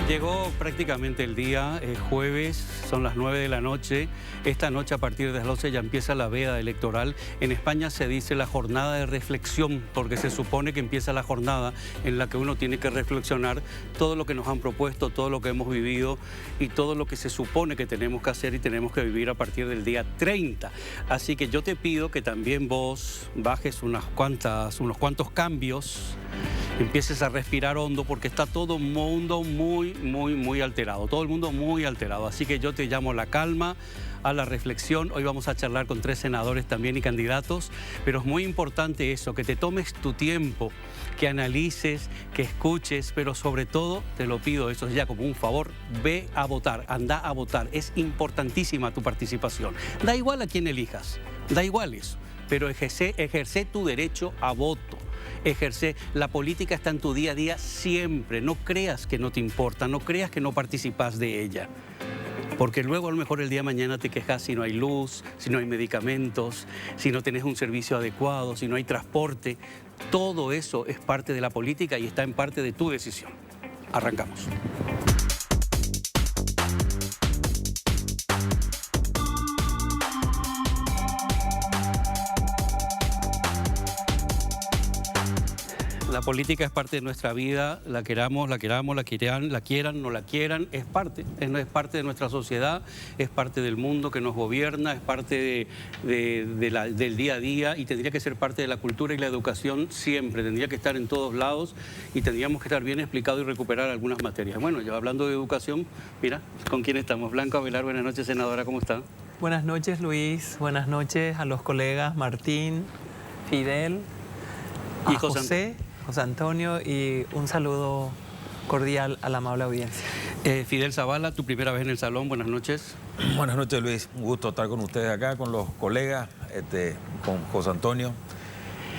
Llegó prácticamente el día, jueves, son las 9 de la noche. Esta noche a partir de las 12 ya empieza la veda electoral. En España se dice la jornada de reflexión, porque se supone que empieza la jornada en la que uno tiene que reflexionar todo lo que nos han propuesto, todo lo que hemos vivido y todo lo que se supone que tenemos que hacer y tenemos que vivir a partir del día 30. Así que yo te pido que también vos bajes unos cuantos cambios, empieces a respirar hondo porque está todo el mundo muy alterado, todo el mundo muy alterado. Así que yo te llamo a la calma, a la reflexión. Hoy vamos a charlar con 3 senadores también y candidatos, pero es muy importante eso, que te tomes tu tiempo, que analices, que escuches, pero sobre todo te lo pido, eso es ya como un favor, ve a votar, anda a votar. Es importantísima tu participación. Da igual a quién elijas, da igual eso, pero ejerce tu derecho a voto. La política está en tu día a día siempre. No creas que no te importa, no creas que no participas de ella. Porque luego a lo mejor el día de mañana te quejas si no hay luz, si no hay medicamentos, si no tienes un servicio adecuado, si no hay transporte. Todo eso es parte de la política y está en parte de tu decisión. Arrancamos. La política es parte de nuestra vida, la quieran, no la quieran, es parte de nuestra sociedad, es parte del mundo que nos gobierna, es parte del día a día y tendría que ser parte de la cultura y la educación siempre, tendría que estar en todos lados y tendríamos que estar bien explicado y recuperar algunas materias. Bueno, ya hablando de educación, mira, ¿con quién estamos? Blanca Avelar, buenas noches, senadora, ¿cómo está? Buenas noches, Luis, buenas noches a los colegas Martín, Fidel, a José Antonio y un saludo cordial a la amable audiencia. Fidel Zavala, tu primera vez en el salón, buenas noches. Buenas noches, Luis, un gusto estar con ustedes acá, con los colegas, con José Antonio,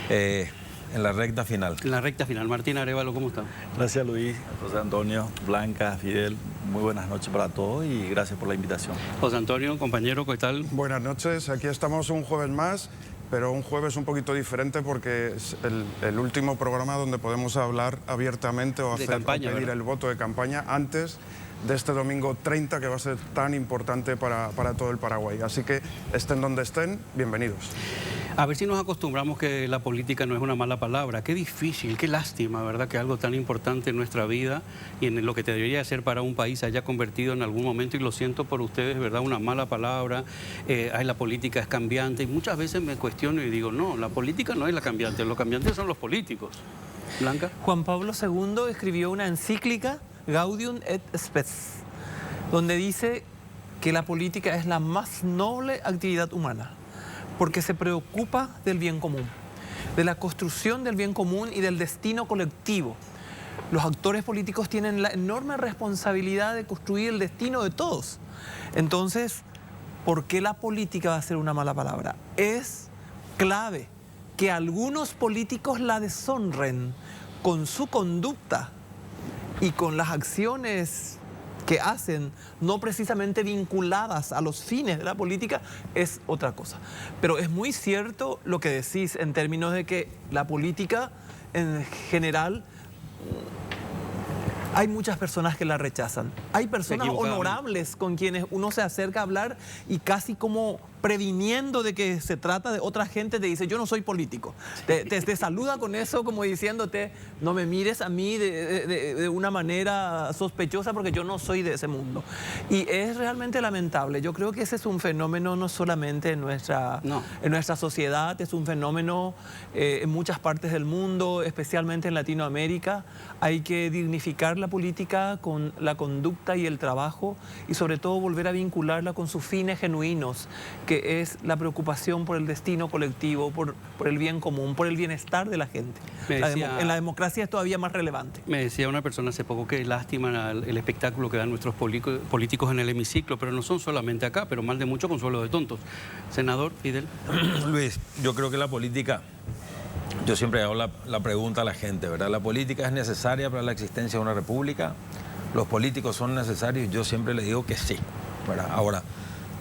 en la recta final. En la recta final. Martín Arévalo, ¿cómo está? Gracias, Luis, José Antonio, Blanca, Fidel, muy buenas noches para todos y gracias por la invitación. José Antonio, compañero, ¿qué tal? Buenas noches, aquí estamos un jueves más, pero un jueves un poquito diferente porque es el último programa donde podemos hablar abiertamente o pedir el voto de campaña antes de este domingo 30, que va a ser tan importante para todo el Paraguay. Así que estén donde estén, bienvenidos. A ver si nos acostumbramos que la política no es una mala palabra. Qué difícil, qué lástima, ¿verdad? Que algo tan importante en nuestra vida y en lo que te debería ser para un país haya convertido en algún momento, y lo siento por ustedes, ¿verdad? Una mala palabra. La política es cambiante y muchas veces me cuestiono y digo, no, la política no es la cambiante, los cambiantes son los políticos. Blanca. Juan Pablo II escribió una encíclica, Gaudium et Spes, donde dice que la política es la más noble actividad humana, porque se preocupa del bien común, de la construcción del bien común y del destino colectivo. Los actores políticos tienen la enorme responsabilidad de construir el destino de todos. Entonces, ¿por qué la política va a ser una mala palabra? Es clave que algunos políticos la deshonren con su conducta y con las acciones que hacen, no precisamente vinculadas a los fines de la política, es otra cosa. Pero es muy cierto lo que decís en términos de que la política en general, hay muchas personas que la rechazan. Hay personas honorables con quienes uno se acerca a hablar y casi como previniendo de que se trata de otra gente, te dice, yo no soy político. Te saluda con eso como diciéndote, no me mires a mí de una manera sospechosa porque yo no soy de ese mundo. Y es realmente lamentable. Yo creo que ese es un fenómeno no solamente en nuestra sociedad, es un fenómeno en muchas partes del mundo, especialmente en Latinoamérica. Hay que dignificar la política con la conducta y el trabajo y sobre todo volver a vincularla con sus fines genuinos, que es la preocupación por el destino colectivo, por el bien común, por el bienestar de la gente. En la democracia es todavía más relevante. Me decía una persona hace poco que es lástima el espectáculo que dan nuestros políticos en el hemiciclo, pero no son solamente acá, pero mal de mucho consuelo de tontos. Senador Fidel. Luis, yo creo que la política, yo siempre hago la pregunta a la gente, ¿verdad? ¿La política es necesaria para la existencia de una república? ¿Los políticos son necesarios? Yo siempre le digo que sí, ¿verdad? Ahora,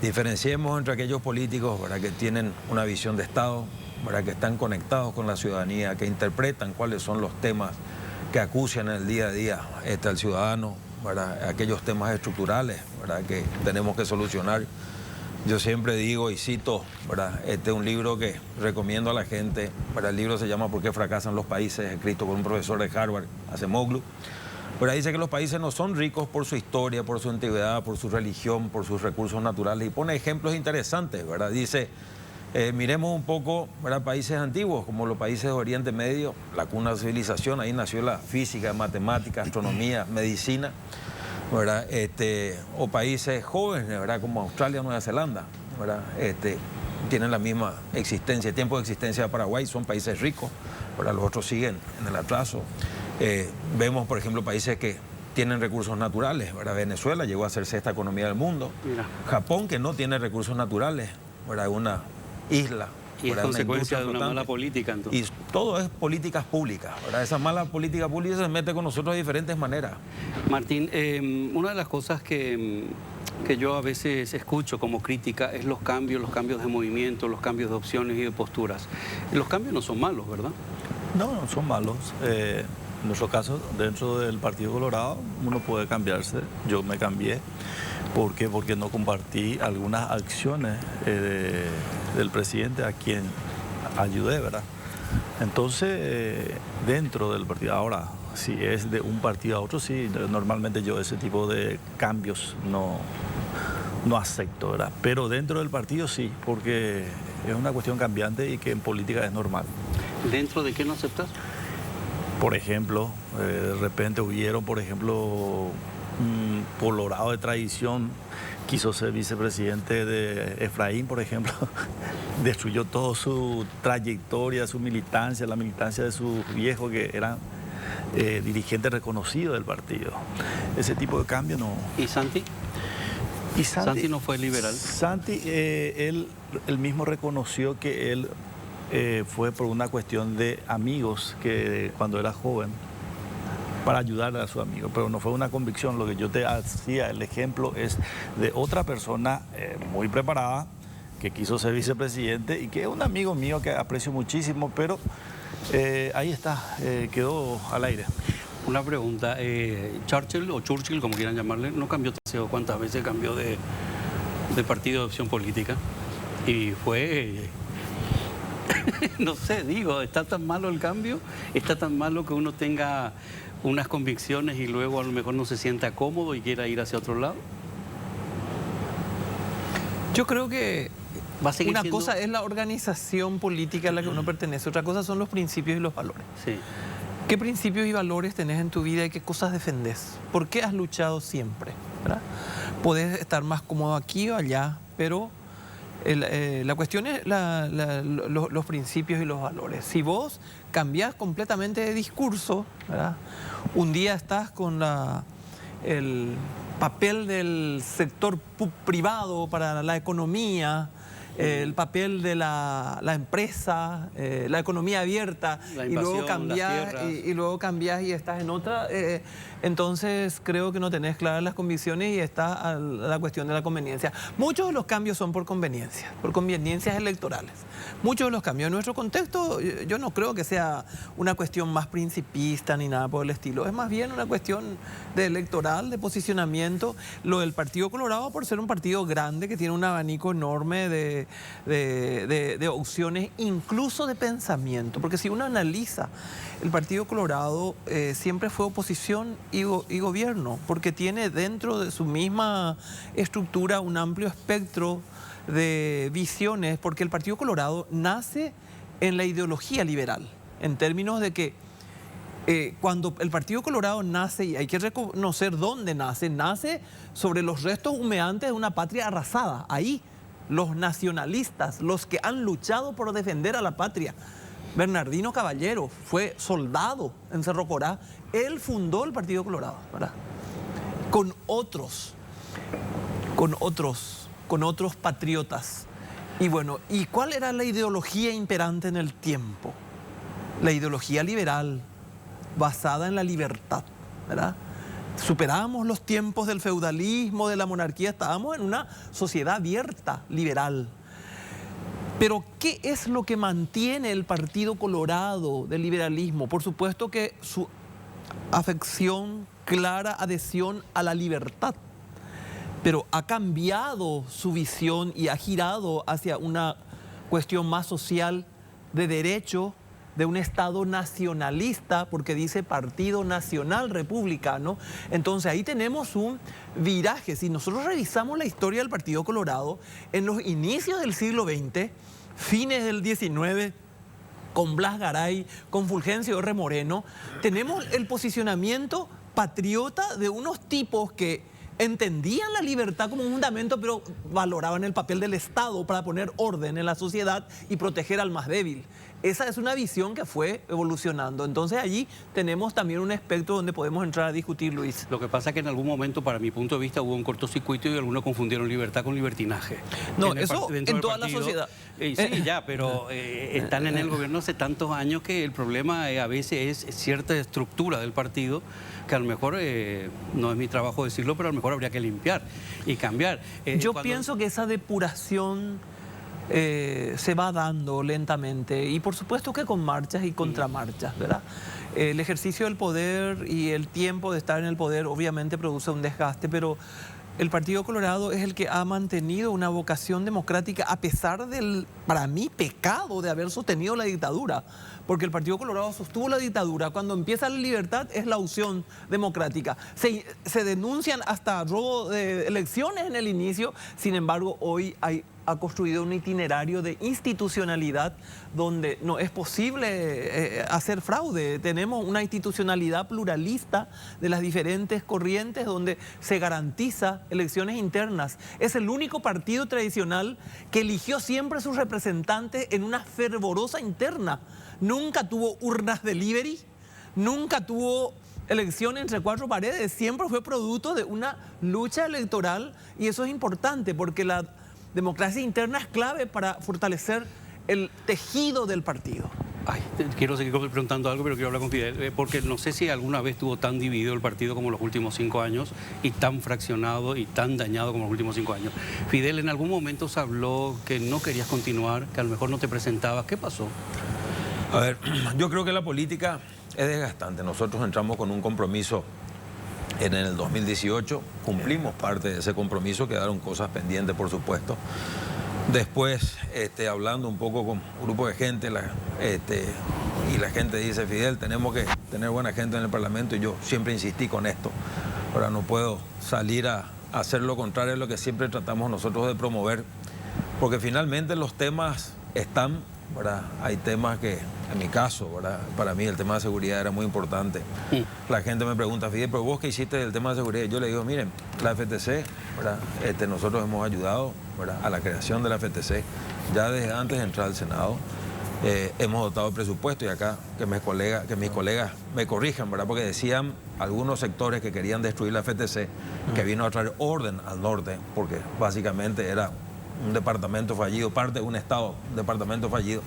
diferenciemos entre aquellos políticos, ¿verdad?, que tienen una visión de Estado, ¿verdad?, que están conectados con la ciudadanía, que interpretan cuáles son los temas que acucian en el día a día al ciudadano, ¿verdad?, aquellos temas estructurales, ¿verdad?, que tenemos que solucionar. Yo siempre digo y cito, ¿verdad?, este es un libro que recomiendo a la gente, ¿verdad? El libro se llama ¿Por qué fracasan los países?, escrito por un profesor de Harvard, Acemoglu. Pero dice que los países no son ricos por su historia, por su antigüedad, por su religión, por sus recursos naturales, y pone ejemplos interesantes, ¿verdad? Dice, miremos un poco, ¿verdad?, países antiguos, como los países de Oriente Medio, la cuna de civilización, ahí nació la física, matemática, astronomía, medicina, ¿verdad? O países jóvenes, ¿verdad?, como Australia, Nueva Zelanda, ¿verdad? Tienen la misma existencia, tiempo de existencia de Paraguay, son países ricos, ¿verdad? Los otros siguen en el atraso. Vemos, por ejemplo, países que tienen recursos naturales, ¿verdad? Venezuela llegó a ser sexta economía del mundo. Mira. Japón, que no tiene recursos naturales, ¿verdad?, una isla. Y es consecuencia de una mala política, entonces. Y todo es políticas públicas, ¿verdad? Esa mala política pública se mete con nosotros de diferentes maneras. Martín, una de las cosas que yo a veces escucho como crítica es los cambios de movimiento, los cambios de opciones y de posturas. Los cambios no son malos, ¿verdad? No, no son malos. En nuestro caso, dentro del Partido Colorado, uno puede cambiarse. Yo me cambié. ¿Por qué? Porque no compartí algunas acciones del presidente a quien ayudé, ¿verdad? Entonces, dentro del partido, ahora, si es de un partido a otro, sí, normalmente yo ese tipo de cambios no acepto, ¿verdad? Pero dentro del partido sí, porque es una cuestión cambiante y que en política es normal. ¿Dentro de qué no aceptas? Por ejemplo, de repente hubieron, por ejemplo, un colorado de tradición, quiso ser vicepresidente de Efraín, por ejemplo, destruyó toda su trayectoria, su militancia, la militancia de sus viejos que eran dirigentes reconocidos del partido. Ese tipo de cambio no. ¿Y Santi? Santi no fue liberal. Santi, él mismo reconoció que él fue por una cuestión de amigos que cuando era joven, para ayudar a su amigo, pero no fue una convicción. Lo que yo te hacía, el ejemplo es de otra persona muy preparada que quiso ser vicepresidente y que es un amigo mío que aprecio muchísimo, pero ahí está, quedó al aire. Una pregunta, Churchill o Churchill, como quieran llamarle, ¿no cambió cuántas veces cambió de partido de opción política? Y fue... no sé, digo, ¿está tan malo el cambio? ¿Está tan malo que uno tenga unas convicciones y luego a lo mejor no se sienta cómodo y quiera ir hacia otro lado? Yo creo que una cosa es la organización política a la que uno pertenece, otra cosa son los principios y los valores. Sí. ¿Qué principios y valores tenés en tu vida y qué cosas defendés? ¿Por qué has luchado siempre? ¿Verdad? Podés estar más cómodo aquí o allá, pero la cuestión es los principios y los valores. Si vos cambiás completamente de discurso, ¿verdad? Un día estás con el papel del sector privado para la economía, el papel de la empresa, la economía abierta, y luego cambiás y estás en otra, entonces creo que no tenés claras las convicciones y está a la cuestión de la conveniencia. Muchos de los cambios son por conveniencias electorales. Muchos de los cambios en nuestro contexto, yo no creo que sea una cuestión más principista ni nada por el estilo, es más bien una cuestión de electoral, de posicionamiento. Lo del Partido Colorado, por ser un partido grande que tiene un abanico enorme de opciones, incluso de pensamiento, porque si uno analiza, el Partido Colorado siempre fue oposición y gobierno, porque tiene dentro de su misma estructura un amplio espectro de visiones, porque el Partido Colorado nace en la ideología liberal, en términos de que cuando el Partido Colorado nace, y hay que reconocer dónde nace sobre los restos humeantes de una patria arrasada. Ahí los nacionalistas, los que han luchado por defender a la patria. Bernardino Caballero fue soldado en Cerro Corá, él fundó el Partido Colorado, ¿verdad? Con otros patriotas. Y bueno, ¿y cuál era la ideología imperante en el tiempo? La ideología liberal, basada en la libertad, ¿verdad? Superábamos los tiempos del feudalismo, de la monarquía, estábamos en una sociedad abierta, liberal. Pero, ¿qué es lo que mantiene el Partido Colorado del liberalismo? Por supuesto que su afección, clara adhesión a la libertad, pero ha cambiado su visión y ha girado hacia una cuestión más social de derecho, de un Estado nacionalista, porque dice Partido Nacional Republicano. Entonces ahí tenemos un viraje. Si nosotros revisamos la historia del Partido Colorado, en los inicios del siglo XX, fines del XIX, con Blas Garay, con Fulgencio R. Moreno, tenemos el posicionamiento patriota de unos tipos que entendían la libertad como un fundamento, pero valoraban el papel del Estado para poner orden en la sociedad y proteger al más débil. Esa es una visión que fue evolucionando. Entonces allí tenemos también un aspecto donde podemos entrar a discutir, Luis. Lo que pasa es que en algún momento, para mi punto de vista, hubo un cortocircuito y algunos confundieron libertad con libertinaje. No, eso en toda la sociedad. Sí, ya, pero están en el gobierno hace tantos años que el problema a veces es cierta estructura del partido que a lo mejor no es mi trabajo decirlo, pero a lo mejor habría que limpiar y cambiar. Yo pienso que esa depuración se va dando lentamente y por supuesto que con marchas y contramarchas, ¿verdad? El ejercicio del poder y el tiempo de estar en el poder obviamente produce un desgaste, pero el Partido Colorado es el que ha mantenido una vocación democrática a pesar del, para mí, pecado de haber sostenido la dictadura. Porque el Partido Colorado sostuvo la dictadura. Cuando empieza la libertad es la opción democrática. Se denuncian hasta robo de elecciones en el inicio. Sin embargo, hoy ha construido un itinerario de institucionalidad donde no es posible hacer fraude. Tenemos una institucionalidad pluralista de las diferentes corrientes donde se garantiza elecciones internas. Es el único partido tradicional que eligió siempre sus representantes en una fervorosa interna. Nunca tuvo urnas delivery, nunca tuvo elección entre cuatro paredes, siempre fue producto de una lucha electoral y eso es importante porque la democracia interna es clave para fortalecer el tejido del partido. Ay, quiero seguir preguntando algo, pero quiero hablar con Fidel, porque no sé si alguna vez estuvo tan dividido el partido como los últimos 5 años y tan fraccionado y tan dañado como los últimos 5 años. Fidel, en algún momento se habló que no querías continuar, que a lo mejor no te presentabas. ¿Qué pasó? A ver, yo creo que la política es desgastante. Nosotros entramos con un compromiso en el 2018, cumplimos parte de ese compromiso, quedaron cosas pendientes, por supuesto. Después, hablando un poco con un grupo de gente, y la gente dice, Fidel, tenemos que tener buena gente en el Parlamento, y yo siempre insistí con esto. Ahora no puedo salir a hacer lo contrario de lo que siempre tratamos nosotros de promover, porque finalmente los temas están, ¿verdad? Hay temas que, en mi caso, ¿verdad? Para mí el tema de seguridad era muy importante. Sí. La gente me pregunta, Fidel, pero vos qué hiciste del tema de seguridad. Yo le digo, miren, la FTC, ¿verdad? Nosotros hemos ayudado, ¿verdad?, a la creación de la FTC ya desde antes de entrar al Senado. Hemos dotado el presupuesto y acá que mis colegas me corrijan, ¿verdad? Porque decían algunos sectores que querían destruir la FTC, que vino a traer orden al norte, porque básicamente era un departamento fallido, parte de un Estado, un departamento fallido.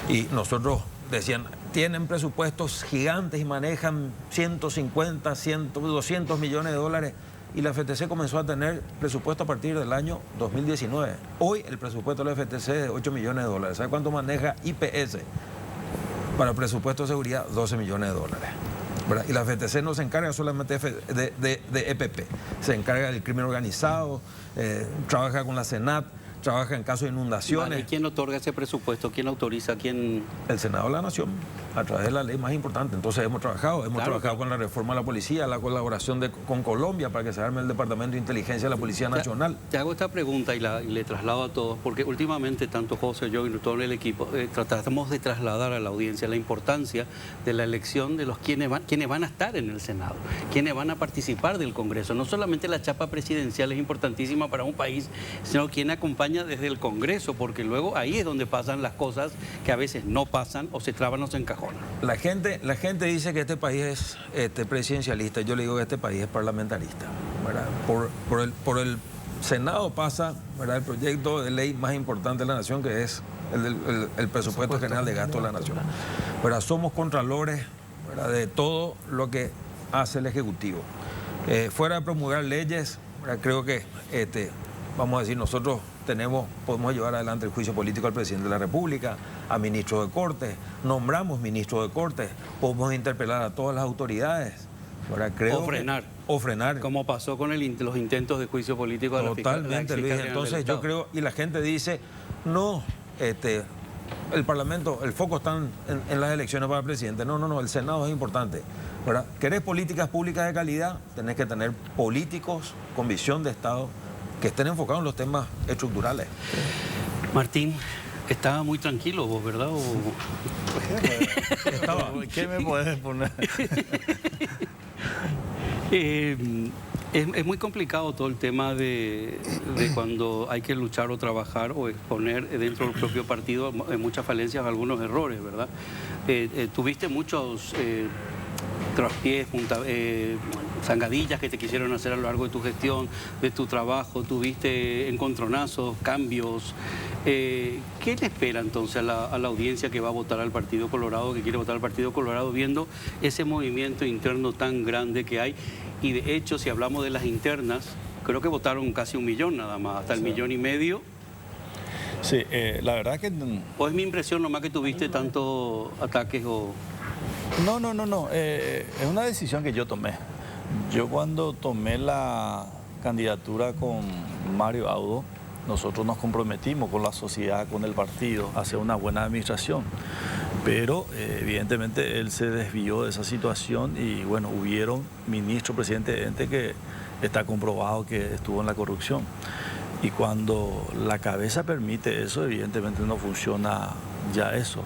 Y nosotros decían, tienen presupuestos gigantes y manejan 150, 100, 200 millones de dólares. Y la FTC comenzó a tener presupuesto a partir del año 2019. Hoy el presupuesto de la FTC es de 8 millones de dólares. ¿Sabe cuánto maneja IPS? Para el presupuesto de seguridad, 12 millones de dólares. ¿Verdad? Y la FTC no se encarga solamente de EPP, se encarga del crimen organizado, trabaja con la Senat, trabaja en casos de inundaciones. Vale, ¿y quién otorga ese presupuesto? ¿Quién autoriza? ¿Quién? El Senado de la Nación, a través de la ley más importante. Entonces hemos trabajado con la reforma de la policía, la colaboración con Colombia para que se arme el Departamento de Inteligencia de la Policía Nacional. Te hago esta pregunta y le traslado a todos, porque últimamente tanto José, yo y todo el equipo tratamos de trasladar a la audiencia la importancia de la elección de los quienes van a estar en el Senado, quienes van a participar del Congreso. No solamente la chapa presidencial es importantísima para un país, sino quien acompaña desde el Congreso, porque luego ahí es donde pasan las cosas que a veces no pasan o se traban o se encajonan. La gente dice que este país es presidencialista. Yo le digo que este país es parlamentarista, ¿verdad? Por el Senado pasa, ¿verdad?, el proyecto de ley más importante de la nación, que es el presupuesto general de gasto de la nación. ¿Verdad? Somos contralores, ¿verdad?, de todo lo que hace el Ejecutivo. Fuera de promulgar leyes, ¿verdad?, creo que vamos a decir, nosotros podemos llevar adelante el juicio político al presidente de la República, a ministros de Corte, nombramos ministros de Corte, podemos interpelar a todas las autoridades, Ahora, o frenar. Como pasó con los intentos de juicio político de Totalmente, Luis. Entonces yo creo, y la gente dice, no, el Parlamento, el foco está en las elecciones para presidente. No, el Senado es importante. ¿Verdad? ¿Querés políticas públicas de calidad? Tenés que tener políticos con visión de Estado que estén enfocados en los temas estructurales. Martín, estaba muy tranquilo vos, ¿verdad? ¿Qué me podés poner? Es muy complicado todo el tema de cuando hay que luchar o trabajar o exponer dentro del propio partido muchas falencias, algunos errores, ¿verdad? Tuviste muchos traspiés, zangadillas que te quisieron hacer a lo largo de tu gestión, de tu trabajo, tuviste encontronazos, cambios. ¿Qué le espera entonces a la audiencia que va a votar al Partido Colorado, que quiere votar al Partido Colorado, viendo ese movimiento interno tan grande que hay? Y de hecho, si hablamos de las internas, creo que votaron casi 1 millón nada más, hasta el 1,5 millones. Sí, la verdad que... ¿O es mi impresión nomás que tuviste tantos ataques o...? No, es una decisión que yo tomé. Yo cuando tomé la candidatura con Mario Audo, nosotros nos comprometimos con la sociedad, con el partido, a hacer una buena administración. Pero evidentemente él se desvió de esa situación y bueno, hubieron ministros, presidente que está comprobado que estuvo en la corrupción. Y cuando la cabeza permite eso, evidentemente no funciona ya eso.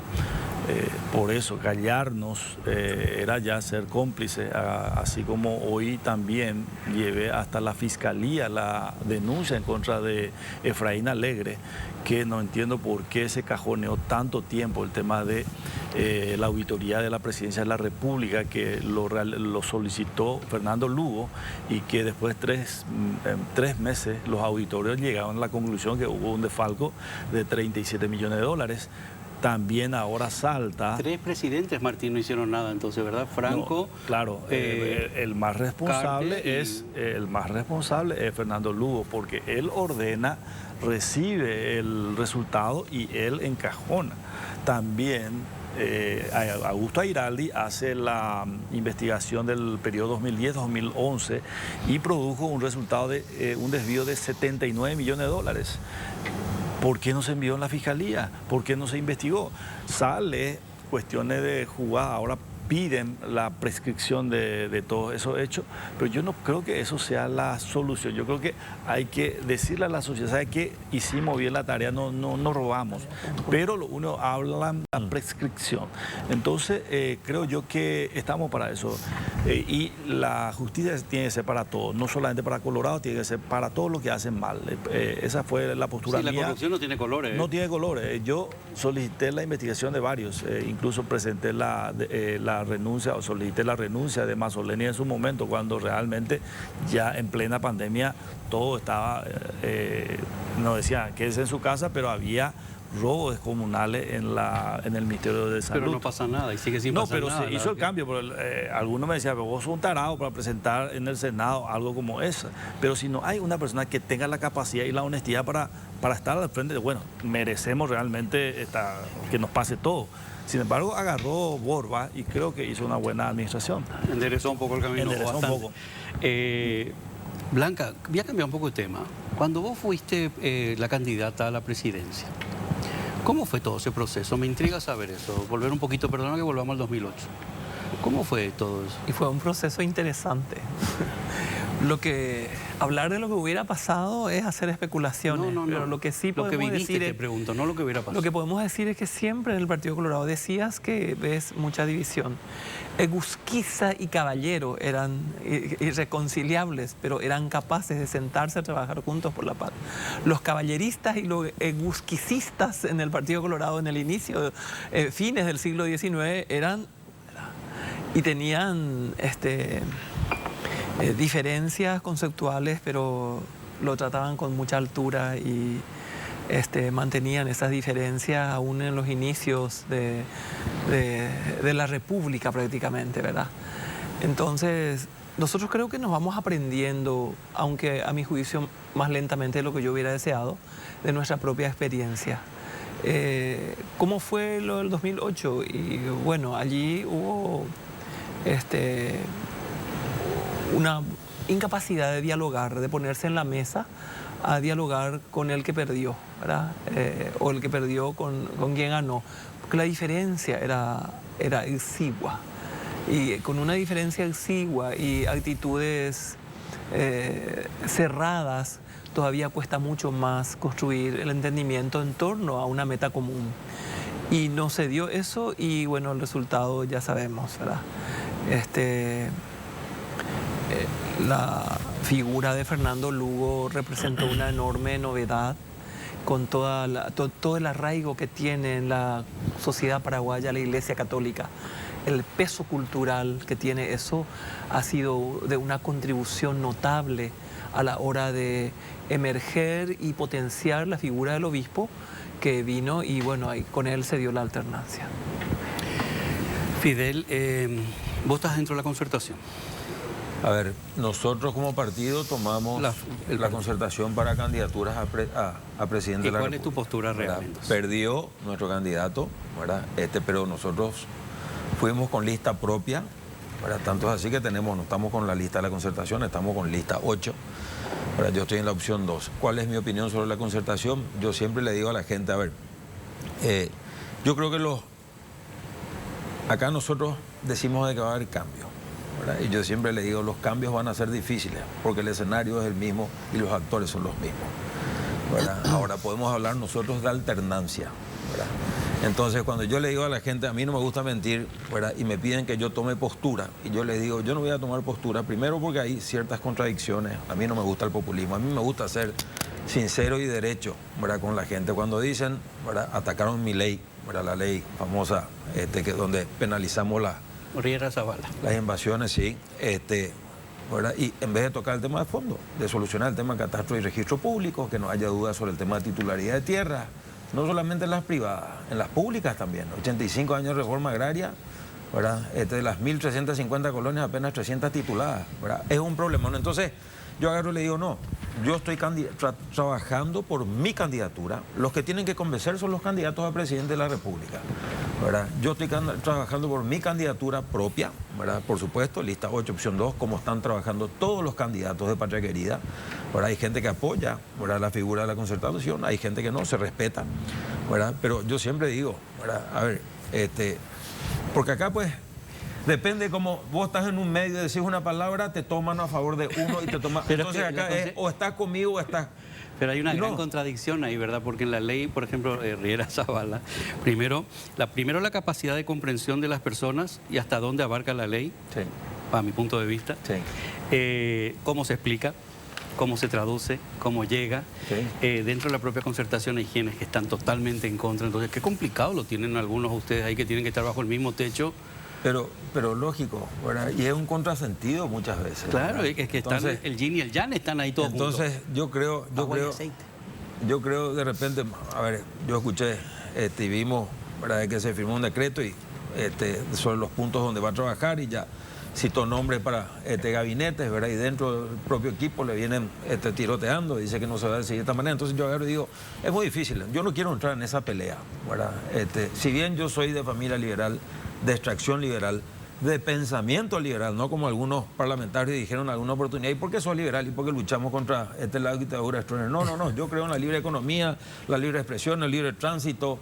Por eso, callarnos era ya ser cómplice, así como hoy también llevé hasta la Fiscalía la denuncia en contra de Efraín Alegre, que no entiendo por qué se cajoneó tanto tiempo el tema de la auditoría de la Presidencia de la República, que lo solicitó Fernando Lugo y que después de 3 meses los auditores llegaron a la conclusión que hubo un desfalco de 37 millones de dólares. También ahora salta... 3 presidentes, Martín, no hicieron nada entonces, ¿verdad? Franco... No, claro, el más responsable es Fernando Lugo, porque él ordena, recibe el resultado y él encajona. También Augusto Airaldi hace la investigación del periodo 2010-2011 y produjo un resultado de un desvío de 79 millones de dólares. ¿Por qué no se envió en la Fiscalía? ¿Por qué no se investigó? Sale cuestiones de jugada, ahora piden la prescripción de todos esos hechos, pero yo no creo que eso sea la solución. Yo creo que hay que decirle a la sociedad, ¿sabe qué? Hicimos bien la tarea, no robamos, pero uno habla de la prescripción. Entonces, creo yo que estamos para eso. Y la justicia tiene que ser para todos, no solamente para Colorado, tiene que ser para todos los que hacen mal. Esa fue la postura mía. La corrupción no tiene colores. No tiene colores. Yo solicité la investigación de varios, incluso presenté la renuncia o solicité la renuncia de Mazzoleni en su momento, cuando realmente ya en plena pandemia todo estaba, no decía quédese en su casa, pero había robos descomunales en el Ministerio de Salud. Pero no pasa nada y sigue sin pasar nada. No, pero se hizo el cambio. Pero, algunos me decían, pero vos sos un tarado para presentar en el Senado algo como eso. Pero si no hay una persona que tenga la capacidad y la honestidad para estar al frente, bueno, merecemos realmente que nos pase todo. Sin embargo, agarró Borba y creo que hizo una buena administración. Enderezó un poco el camino. Enderezó un poco. Blanca, voy a cambiar un poco de tema. Cuando vos fuiste la candidata a la presidencia, ¿cómo fue todo ese proceso? Me intriga saber eso. Volver un poquito, perdona que volvamos al 2008. ¿Cómo fue todo eso? Y fue un proceso interesante. Hablar de lo que hubiera pasado es hacer especulaciones. No. Pero lo que sí podemos viviste, decir te pregunto, no lo que hubiera pasado. Lo que podemos decir es que siempre en el Partido Colorado decías que ves mucha división. Egusquiza y Caballero eran irreconciliables, pero eran capaces de sentarse a trabajar juntos por la paz. Los caballeristas y los egusquicistas en el Partido Colorado en el inicio, fines del siglo XIX, eran y tenían diferencias conceptuales, pero lo trataban con mucha altura y mantenían esas diferencias aún en los inicios de la República prácticamente, ¿verdad? Entonces, nosotros creo que nos vamos aprendiendo, aunque a mi juicio más lentamente de lo que yo hubiera deseado, de nuestra propia experiencia. ¿Cómo fue lo del 2008? Y bueno, allí hubo una incapacidad de dialogar, de ponerse en la mesa a dialogar con el que perdió, ¿verdad? O el que perdió con quien ganó, porque la diferencia era exigua, y con una diferencia exigua y actitudes cerradas, todavía cuesta mucho más construir el entendimiento en torno a una meta común. Y no se dio eso y bueno, el resultado ya sabemos, ¿verdad? La figura de Fernando Lugo representó una enorme novedad con todo el arraigo que tiene en la sociedad paraguaya la Iglesia Católica. El peso cultural que tiene eso ha sido de una contribución notable a la hora de emerger y potenciar la figura del obispo que vino y bueno, ahí con él se dio la alternancia. Fidel, vos estás dentro de la concertación. A ver, nosotros como partido tomamos la concertación para candidaturas a presidente de la República. ¿Cuál es tu postura realmente? Perdió nuestro candidato, ¿verdad? Pero nosotros fuimos con lista propia, ¿verdad? Tanto es así que no estamos con la lista de la concertación, estamos con lista 8. ¿Verdad? Yo estoy en la opción 2. ¿Cuál es mi opinión sobre la concertación? Yo siempre le digo a la gente, a ver, yo creo que acá nosotros decimos de que va a haber cambio, ¿verdad? Y yo siempre le digo, los cambios van a ser difíciles, porque el escenario es el mismo y los actores son los mismos, ¿verdad? Ahora podemos hablar nosotros de alternancia, ¿verdad? Entonces, cuando yo le digo a la gente, a mí no me gusta mentir, ¿verdad? Y me piden que yo tome postura, y yo les digo, yo no voy a tomar postura, primero porque hay ciertas contradicciones, a mí no me gusta el populismo, a mí me gusta ser sincero y derecho, ¿verdad? Con la gente. Cuando dicen, ¿verdad? Atacaron mi ley, ¿verdad? La ley famosa, donde penalizamos Riera Zavala. Las invasiones, sí, ¿verdad? Y en vez de tocar el tema de fondo, de solucionar el tema de catastro y registro público, que no haya dudas sobre el tema de titularidad de tierra, no solamente en las privadas, en las públicas también. 85 años de reforma agraria, ¿verdad? De las 1.350 colonias, apenas 300 tituladas, ¿verdad? Es un problemón. Entonces, yo agarro y le digo, no, yo estoy trabajando por mi candidatura. Los que tienen que convencer son los candidatos a presidente de la República, ¿verdad? Yo estoy trabajando por mi candidatura propia, ¿verdad? Por supuesto, lista 8, opción 2, como están trabajando todos los candidatos de Patria Querida, ¿verdad? Hay gente que apoya, ¿verdad?, la figura de la concertación, hay gente que no, se respeta, ¿verdad? Pero yo siempre digo, ¿verdad? A ver, porque acá pues depende como vos estás en un medio y decís una palabra, te toman a favor de uno y te toman... Entonces acá es o estás conmigo o estás... Pero hay una gran contradicción ahí, ¿verdad? Porque en la ley, por ejemplo, Riera Zavala, primero la capacidad de comprensión de las personas y hasta dónde abarca la ley, sí, a mi punto de vista, sí, cómo se explica, cómo se traduce, cómo llega. Sí. Dentro de la propia concertación hay quienes que están totalmente en contra. Entonces, qué complicado lo tienen algunos de ustedes ahí que tienen que estar bajo el mismo techo. Pero lógico, ¿verdad? Y es un contrasentido muchas veces. Claro, ¿verdad? es que entonces, el yin y el yang están ahí todos entonces, juntos. yo creo de repente, a ver, yo escuché y vimos, ¿verdad?, que se firmó un decreto y sobre los puntos donde va a trabajar y ya citó nombres para gabinetes, ¿verdad? Y dentro del propio equipo le vienen tiroteando, dice que no se va a decir de esta manera. Entonces yo agarro y digo, es muy difícil, yo no quiero entrar en esa pelea, ¿verdad? Si bien yo soy de familia liberal, de extracción liberal, de pensamiento liberal, no como algunos parlamentarios dijeron en alguna oportunidad, ¿y por qué sos liberal? ¿Y por qué luchamos contra la dictadura extraordinaria? No, yo creo en la libre economía, la libre expresión, el libre tránsito,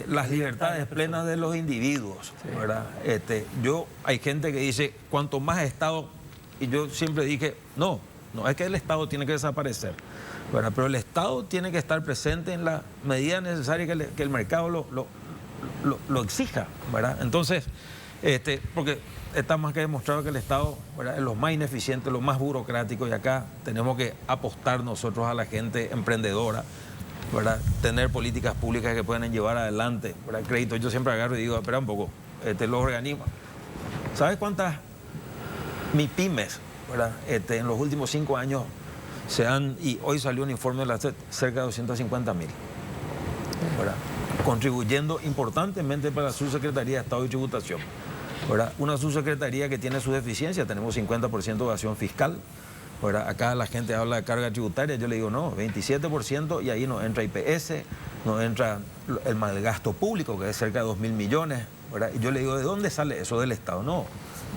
las libertades plenas de los individuos, ¿verdad? Hay gente que dice, cuanto más Estado, y yo siempre dije, no es que el Estado tiene que desaparecer, ¿verdad? Pero el Estado tiene que estar presente en la medida necesaria que el mercado lo exija, ¿verdad? Entonces, porque está más que demostrado que el Estado, ¿verdad?, es lo más ineficiente, lo más burocrático, y acá tenemos que apostar nosotros a la gente emprendedora, ¿verdad?, tener políticas públicas que puedan llevar adelante, ¿verdad?, crédito. Yo siempre agarro y digo, espera un poco, los organismos, ¿sabes cuántas MIPYMES, ¿verdad?, en los últimos 5 años y hoy salió un informe de la SED, cerca de 250.000, ¿verdad?, contribuyendo importantemente para la Subsecretaría de Estado y Tributación, ¿verdad? Una subsecretaría que tiene su deficiencia, tenemos 50% de evasión fiscal, ¿verdad? Acá la gente habla de carga tributaria, yo le digo no, 27%, y ahí no entra IPS, no entra el malgasto público, que es cerca de 2.000 millones, ¿verdad? Y yo le digo, ¿de dónde sale eso? Del Estado. No,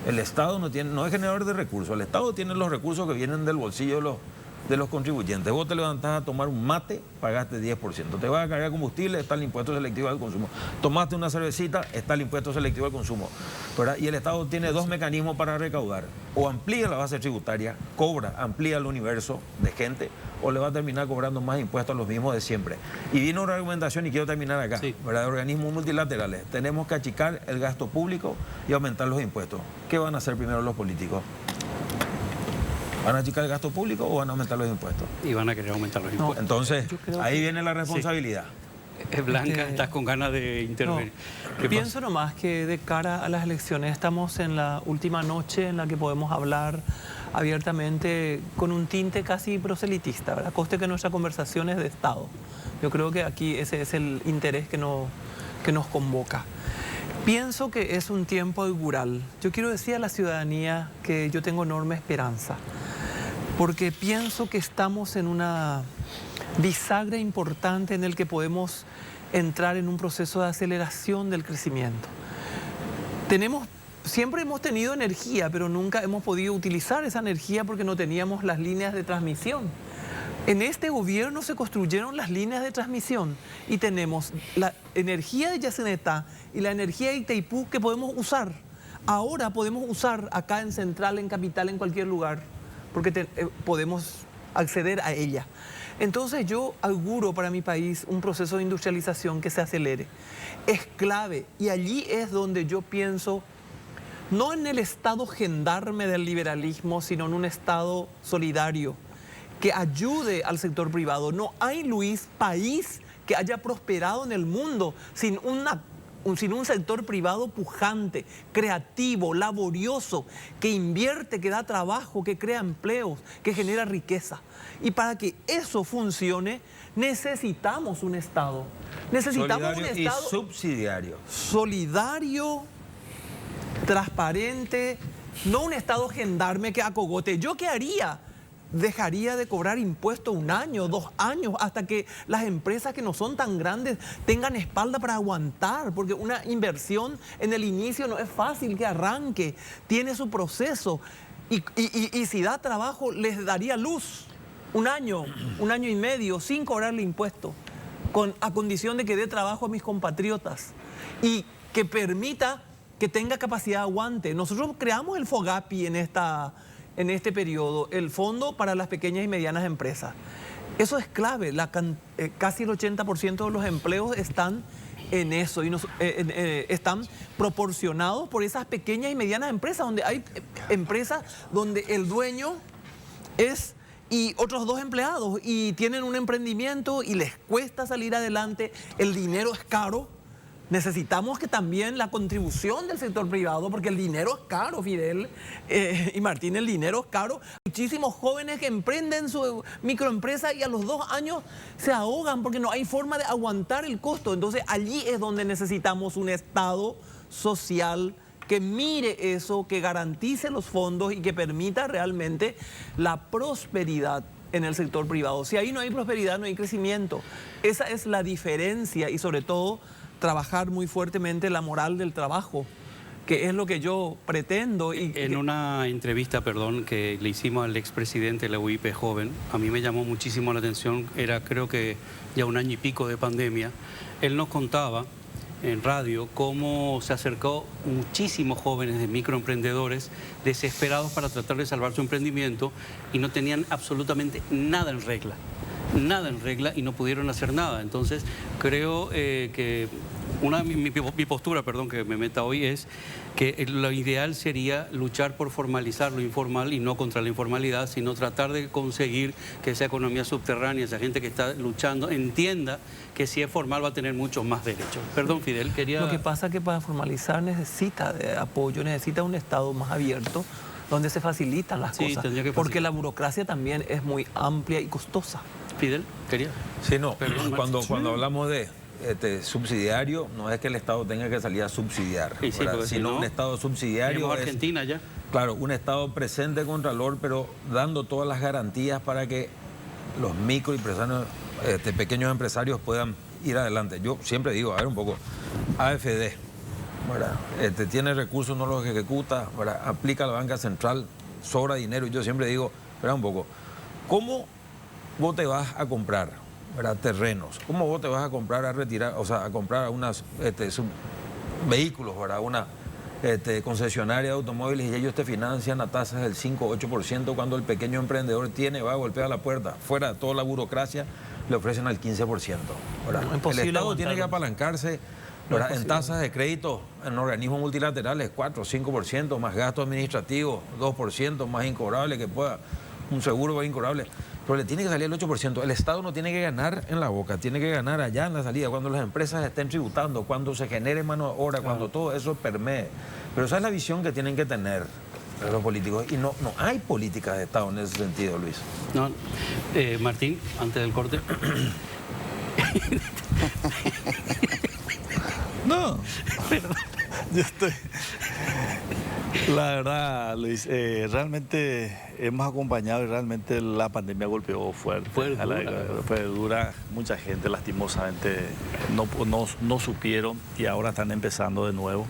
El Estado no es generador de recursos, el Estado tiene los recursos que vienen del bolsillo de los contribuyentes. Vos te levantás a tomar un mate, pagaste 10%. Te vas a cargar combustible, está el impuesto selectivo al consumo. Tomaste una cervecita, está el impuesto selectivo al consumo. ¿Verdad? Y el Estado tiene dos mecanismos para recaudar. O amplía la base tributaria, amplía el universo de gente, o le va a terminar cobrando más impuestos a los mismos de siempre. Y viene una argumentación, y quiero terminar acá, ¿verdad? De organismos multilaterales. Tenemos que achicar el gasto público y aumentar los impuestos. ¿Qué van a hacer primero los políticos? ¿Van a achicar el gasto público o van a aumentar los impuestos? Y van a querer aumentar los impuestos. Entonces, ahí viene la responsabilidad. Blanca, estás con ganas de intervenir. Pienso nomás que de cara a las elecciones estamos en la última noche en la que podemos hablar abiertamente con un tinte casi proselitista, ¿verdad? Coste que nuestra conversación es de Estado. Yo creo que aquí ese es el interés que nos convoca. Pienso que es un tiempo augural. Yo quiero decir a la ciudadanía que yo tengo enorme esperanza, porque pienso que estamos en una bisagra importante en el que podemos entrar en un proceso de aceleración del crecimiento. Siempre hemos tenido energía, pero nunca hemos podido utilizar esa energía porque no teníamos las líneas de transmisión. En este gobierno se construyeron las líneas de transmisión y tenemos la energía de Yacyretá y la energía de Itaipú que podemos usar. Ahora podemos usar acá en Central, en Capital, en cualquier lugar, porque podemos acceder a ella. Entonces yo auguro para mi país un proceso de industrialización que se acelere. Es clave y allí es donde yo pienso, no en el Estado gendarme del liberalismo, sino en un Estado solidario que ayude al sector privado. No hay, Luis, país que haya prosperado en el mundo sin un sector privado pujante, creativo, laborioso, que invierte, que da trabajo, que crea empleos, que genera riqueza. Y para que eso funcione, necesitamos un Estado. Necesitamos un Estado y subsidiario. Solidario, transparente, no un Estado gendarme que acogote. ¿Yo qué haría? Dejaría de cobrar impuestos 1 año, 2 años, hasta que las empresas que no son tan grandes tengan espalda para aguantar, porque una inversión en el inicio no es fácil que arranque, tiene su proceso, y si da trabajo les daría luz 1 año, 1 año y medio, sin cobrarle impuestos, a condición de que dé trabajo a mis compatriotas y que permita que tenga capacidad de aguante. Nosotros creamos el FOGAPI en este periodo, el Fondo para las Pequeñas y Medianas Empresas. Eso es clave, casi el 80% de los empleos están en eso y están proporcionados por esas pequeñas y medianas empresas, donde hay empresas donde el dueño y otros 2 empleados y tienen un emprendimiento y les cuesta salir adelante, el dinero es caro. Necesitamos que también la contribución del sector privado, porque el dinero es caro, Fidel y Martín, el dinero es caro. Muchísimos jóvenes que emprenden su microempresa y a los 2 años se ahogan porque no hay forma de aguantar el costo. Entonces allí es donde necesitamos un Estado social que mire eso, que garantice los fondos y que permita realmente la prosperidad en el sector privado. Si ahí no hay prosperidad, no hay crecimiento. Esa es la diferencia y sobre todo trabajar muy fuertemente la moral del trabajo, que es lo que yo pretendo. En una entrevista, que le hicimos al expresidente de la UIP joven, a mí me llamó muchísimo la atención, era creo que ya 1 año y pico de pandemia, él nos contaba en radio cómo se acercó muchísimos jóvenes de microemprendedores desesperados para tratar de salvar su emprendimiento y no tenían absolutamente nada en regla. Y no pudieron hacer nada. Entonces creo que mi postura, que me meta hoy, es que lo ideal sería luchar por formalizar lo informal y no contra la informalidad, sino tratar de conseguir que esa economía subterránea, esa gente que está luchando, entienda que si es formal va a tener muchos más derechos. Perdón, Fidel, quería... Lo que pasa es que para formalizar necesita de apoyo, necesita un Estado más abierto, donde se facilitan las cosas, porque la burocracia también es muy amplia y costosa. Fidel, quería... Sí, no, cuando hablamos de subsidiario, no es que el Estado tenga que salir a subsidiar, sino un Estado subsidiario es... Argentina ya. Claro, un Estado presente contralor, pero dando todas las garantías para que los microempresarios, pequeños empresarios puedan ir adelante. Yo siempre digo, a ver un poco, AFD, ¿verdad? Tiene recursos, no los ejecuta, ¿verdad? Aplica a la banca central, sobra dinero. Y yo siempre digo, espera un poco, ¿cómo vos te vas a comprar, ¿verdad? Terrenos? ¿Cómo vos te vas a comprar a retirar, o sea, a comprar unas vehículos, ¿verdad? Una concesionaria de automóviles y ellos te financian a tasas del 5 o 8% cuando el pequeño emprendedor va a golpear la puerta, fuera de toda la burocracia, le ofrecen al 15%. No, el Estado tiene que apalancarse, ¿verdad? En tasas de crédito en organismos multilaterales, 4 o 5%, más gastos administrativos, 2%, más incobrable que pueda, un seguro incobrable. Pero le tiene que salir el 8%. El Estado no tiene que ganar en la boca, tiene que ganar allá en la salida, cuando las empresas estén tributando, cuando se genere mano de obra, cuando todo eso permee. Pero esa es la visión que tienen que tener los políticos. Y no hay políticas de Estado en ese sentido, Luis. No, Martín, antes del corte. No, yo estoy... La verdad, Luis, realmente hemos acompañado y realmente la pandemia golpeó fuerte. Fue dura. Mucha gente lastimosamente no supieron y ahora están empezando de nuevo.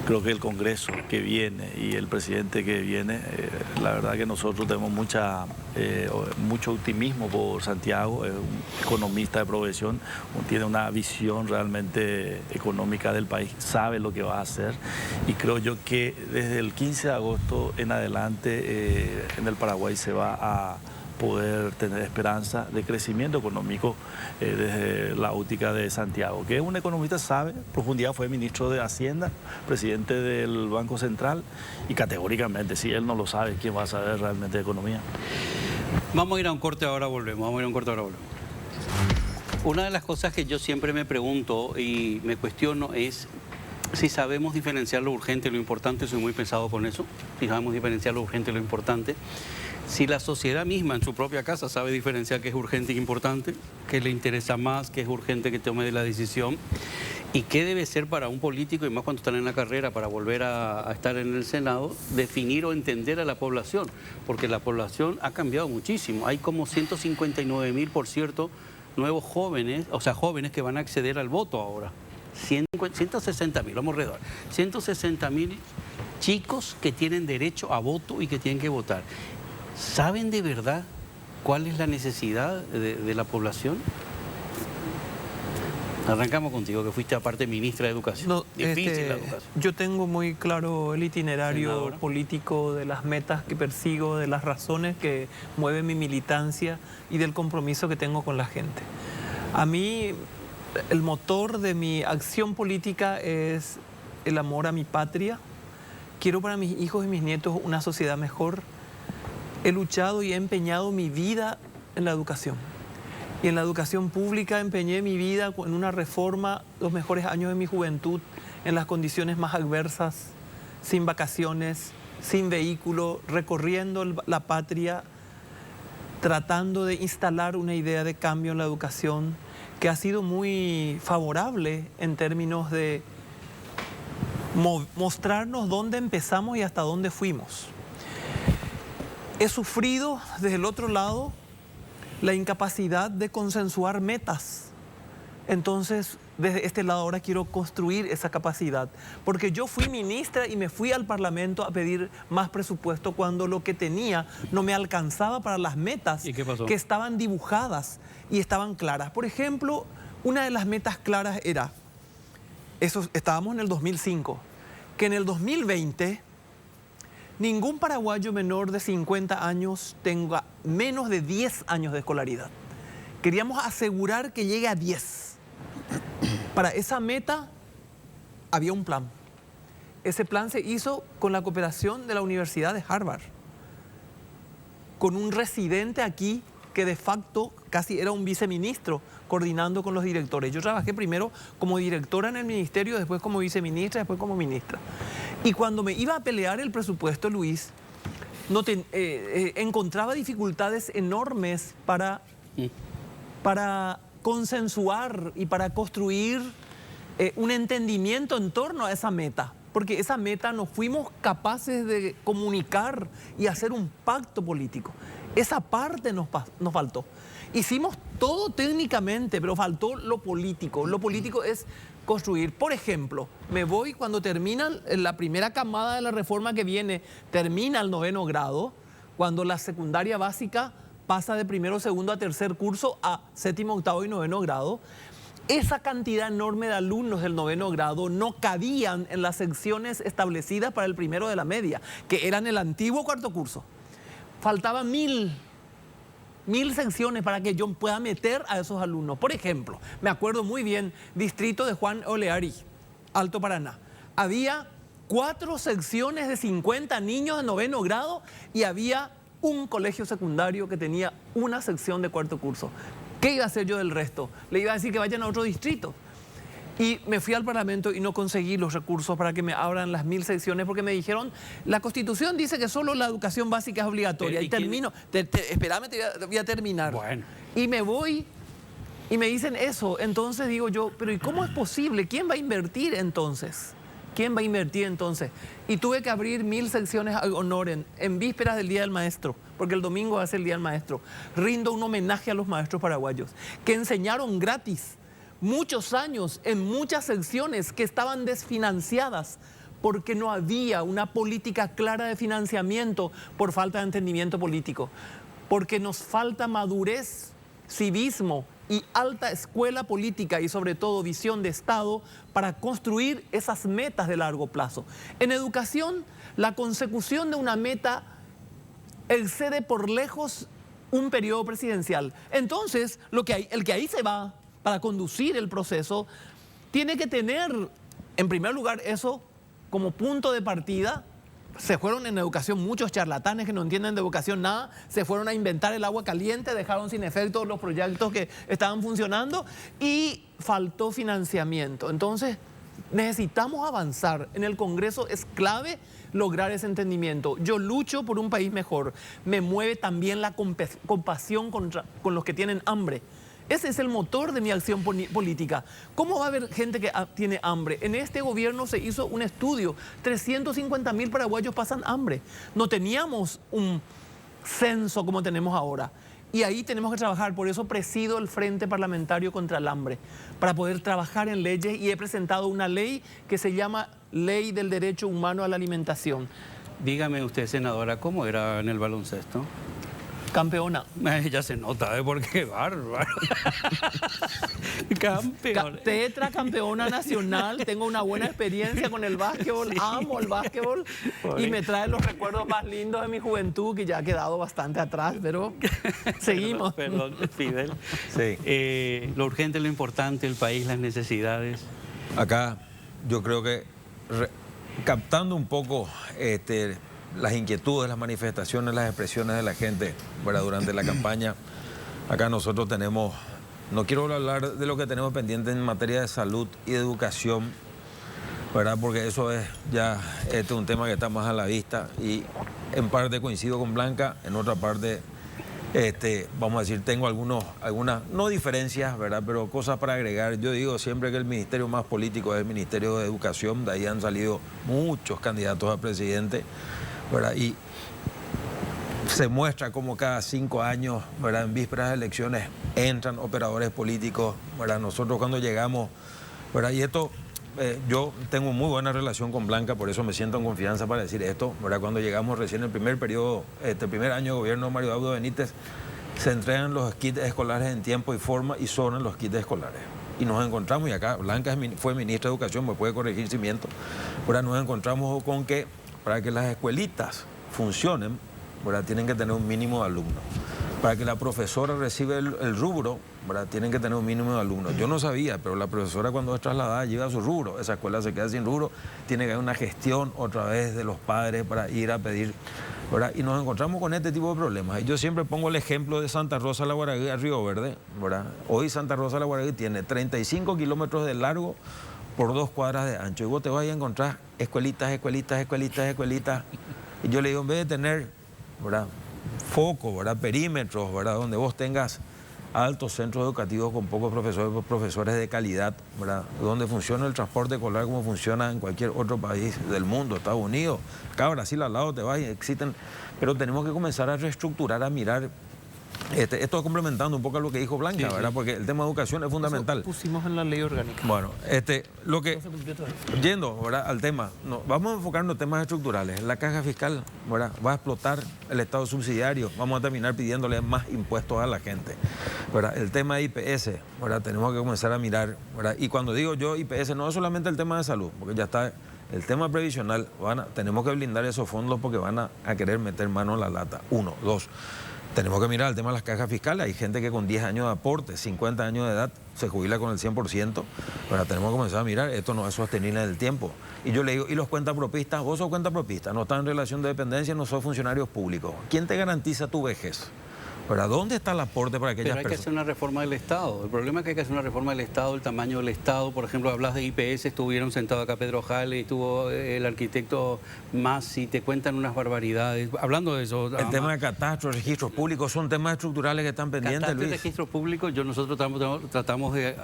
Creo que el Congreso que viene y el presidente que viene, la verdad que nosotros tenemos mucho optimismo por Santiago. Es un economista de profesión, tiene una visión realmente económica del país, sabe lo que va a hacer y creo yo que desde el 15 de agosto en adelante en el Paraguay se va a poder tener esperanza de crecimiento económico desde la óptica de Santiago, que un economista sabe, profundidad, fue ministro de Hacienda, presidente del Banco Central y categóricamente, si él no lo sabe, ¿quién va a saber realmente de economía? Vamos a ir a un corte, ahora volvemos. Una de las cosas que yo siempre me pregunto y me cuestiono es si sabemos diferenciar lo urgente y lo importante. Soy muy pesado con eso. Si sabemos diferenciar lo urgente y lo importante. Si la sociedad misma en su propia casa sabe diferenciar qué es urgente y importante, qué le interesa más, qué es urgente que tome la decisión y qué debe ser para un político, y más cuando están en la carrera, para volver a estar en el Senado, definir o entender a la población, porque la población ha cambiado muchísimo. Hay como 159.000, por cierto, nuevos jóvenes, o sea, jóvenes que van a acceder al voto ahora. 160.000, vamos alrededor. 160.000 chicos que tienen derecho a voto y que tienen que votar. ¿Saben de verdad cuál es la necesidad de la población? Arrancamos contigo, que fuiste aparte ministra de Educación. No, Difícil la educación. Yo tengo muy claro el itinerario Senadora. político de las metas que persigo, de las razones que mueven mi militancia y del compromiso que tengo con la gente. A mí, el motor de mi acción política es el amor a mi patria. Quiero para mis hijos y mis nietos una sociedad mejor. He luchado y he empeñado mi vida en la educación. Y en la educación pública empeñé mi vida en una reforma, los mejores años de mi juventud, en las condiciones más adversas, sin vacaciones, sin vehículo, recorriendo la patria, tratando de instalar una idea de cambio en la educación que ha sido muy favorable en términos de mostrarnos dónde empezamos y hasta dónde fuimos. He sufrido desde el otro lado la incapacidad de consensuar metas. Entonces, desde este lado ahora quiero construir esa capacidad. Porque yo fui ministra y me fui al Parlamento a pedir más presupuesto cuando lo que tenía no me alcanzaba para las metas que estaban dibujadas y estaban claras. Por ejemplo, una de las metas claras era, estábamos en el 2005, que en el 2020... ningún paraguayo menor de 50 años tenga menos de 10 años de escolaridad. Queríamos asegurar que llegue a 10. Para esa meta había un plan. Ese plan se hizo con la cooperación de la Universidad de Harvard, con un residente aquí que de facto casi era un viceministro, coordinando con los directores. Yo trabajé primero como directora en el ministerio, después como viceministra, después como ministra. Y cuando me iba a pelear el presupuesto, Luis, encontraba dificultades enormes para consensuar y para construir un entendimiento en torno a esa meta. Porque esa meta no fuimos capaces de comunicar y hacer un pacto político. Esa parte nos faltó. Hicimos todo técnicamente, pero faltó lo político. Lo político es construir. Por ejemplo, me voy cuando termina la primera camada de la reforma que viene, termina el 9º grado, cuando la secundaria básica pasa de primero, segundo a tercer curso a 7º, 8º y 9º grado. Esa cantidad enorme de alumnos del 9º grado no cabían en las secciones establecidas para el primero de la media, que eran el antiguo 4º curso. Faltaban 1000 secciones para que yo pueda meter a esos alumnos. Por ejemplo, me acuerdo muy bien, distrito de Juan Oleari, Alto Paraná. Había 4 secciones de 50 niños de 9º grado y había un colegio secundario que tenía una sección de 4º curso. ¿Qué iba a hacer yo del resto? Le iba a decir que vayan a otro distrito. Y me fui al Parlamento y no conseguí los recursos para que me abran las 1000 secciones porque me dijeron, la Constitución dice que solo la educación básica es obligatoria. Y termino, espérame, voy a terminar. Bueno. Y me voy y me dicen eso. Entonces digo yo, pero ¿y cómo es posible? ¿Quién va a invertir entonces? ¿Quién va a invertir entonces? Y tuve que abrir 1000 secciones a honor en vísperas del Día del Maestro, porque el domingo va a ser el Día del Maestro. Rindo un homenaje a los maestros paraguayos, que enseñaron gratis muchos años en muchas secciones que estaban desfinanciadas porque no había una política clara de financiamiento por falta de entendimiento político, porque nos falta madurez, civismo y alta escuela política y sobre todo visión de Estado para construir esas metas de largo plazo. En educación, la consecución de una meta excede por lejos un periodo presidencial. Entonces, el que ahí se va para conducir el proceso tiene que tener, en primer lugar, eso como punto de partida. Se fueron en educación muchos charlatanes que no entienden de educación nada, se fueron a inventar el agua caliente, dejaron sin efecto los proyectos que estaban funcionando y faltó financiamiento. Entonces necesitamos avanzar. En el Congreso es clave lograr ese entendimiento. Yo lucho por un país mejor. Me mueve también la compasión con los que tienen hambre. Ese es el motor de mi acción política. ¿Cómo va a haber gente que tiene hambre? En este gobierno se hizo un estudio. 350.000 paraguayos pasan hambre. No teníamos un censo como tenemos ahora. Y ahí tenemos que trabajar. Por eso presido el Frente Parlamentario contra el Hambre, para poder trabajar en leyes. Y he presentado una ley que se llama Ley del Derecho Humano a la Alimentación. Dígame usted, senadora, ¿cómo era en el baloncesto? Campeona. Ya se nota, ¿eh? Porque bárbaro. Campeona. Tetracampeona nacional. Tengo una buena experiencia con el básquetbol. Sí. Amo el básquetbol. Y me trae los recuerdos más lindos de mi juventud, que ya ha quedado bastante atrás, pero seguimos. Perdón, Fidel. Sí. Lo urgente, lo importante, el país, las necesidades. Acá yo creo que captando un poco las inquietudes, las manifestaciones, las expresiones de la gente, ¿verdad? Durante la campaña. Acá nosotros tenemos, no quiero hablar de lo que tenemos pendiente en materia de salud y de educación, ¿verdad? Porque eso es ya un tema que está más a la vista y en parte coincido con Blanca, en otra parte, vamos a decir, tengo algunas, no diferencias, ¿verdad? Pero cosas para agregar. Yo digo siempre que el ministerio más político es el Ministerio de Educación, de ahí han salido muchos candidatos a presidente, ¿verdad? Y se muestra como cada 5 años, ¿verdad? En vísperas de elecciones entran operadores políticos, ¿verdad? Nosotros cuando llegamos, ¿verdad? Y esto, yo tengo muy buena relación con Blanca, por eso me siento en confianza para decir esto, ¿verdad? Cuando llegamos recién el primer periodo, el primer año de gobierno de Mario Abdo Benítez, se entregan los kits escolares en tiempo y forma y sobran los kits escolares. Y nos encontramos, y acá Blanca fue ministra de Educación, me puede corregir si miento, ¿verdad? Nos encontramos con que para que las escuelitas funcionen, ¿verdad? Tienen que tener un mínimo de alumnos. Para que la profesora reciba el rubro, ¿verdad? Tienen que tener un mínimo de alumnos. Yo no sabía, pero la profesora cuando es trasladada lleva su rubro. Esa escuela se queda sin rubro. Tiene que haber una gestión otra vez de los padres para ir a pedir, ¿verdad? Y nos encontramos con este tipo de problemas. Y yo siempre pongo el ejemplo de Santa Rosa la Guaragüe a Río Verde, ¿verdad? Hoy Santa Rosa la Guaragüe tiene 35 kilómetros de largo por 2 cuadras de ancho. Y vos te vas a encontrar escuelitas. Y yo le digo, en vez de tener, ¿verdad? Foco, ¿verdad? Perímetros, ¿verdad? Donde vos tengas altos centros educativos con pocos profesores de calidad, ¿verdad? Donde funciona el transporte escolar como funciona en cualquier otro país del mundo, Estados Unidos, acá Brasil al lado te vas y existen, pero tenemos que comenzar a reestructurar, a mirar esto complementando un poco a lo que dijo Blanca, ¿verdad? Porque el tema de educación es fundamental. Eso pusimos en la ley orgánica. Bueno, yendo, ¿verdad?, al tema, vamos a enfocarnos en temas estructurales. La caja fiscal, ¿verdad?, va a explotar el Estado subsidiario, vamos a terminar pidiéndole más impuestos a la gente, ¿verdad? El tema de IPS, ¿verdad?, tenemos que comenzar a mirar, ¿verdad? Y cuando digo yo IPS, no es solamente el tema de salud, porque ya está el tema previsional, tenemos que blindar esos fondos porque van a querer meter mano en la lata. 1, 2. Tenemos que mirar el tema de las cajas fiscales. Hay gente que con 10 años de aporte, 50 años de edad, se jubila con el 100%. Pero tenemos que comenzar a mirar, esto no es sostenible en el tiempo. Y yo le digo, ¿y los cuentapropistas? Vos sos cuentapropista, no estás en relación de dependencia, no sos funcionarios públicos. ¿Quién te garantiza tu vejez? ¿Verdad? ¿Dónde está el aporte para aquellas personas? Pero hay que hacer una reforma del Estado. El problema es que hay que hacer una reforma del Estado, el tamaño del Estado. Por ejemplo, hablas de IPS, estuvieron sentados acá Pedro Jale, estuvo el arquitecto Masi, te cuentan unas barbaridades. Hablando de eso... El tema de catastro, registros públicos, son temas estructurales que están pendientes, catastro Luis. Y registros públicos, nosotros tratamos de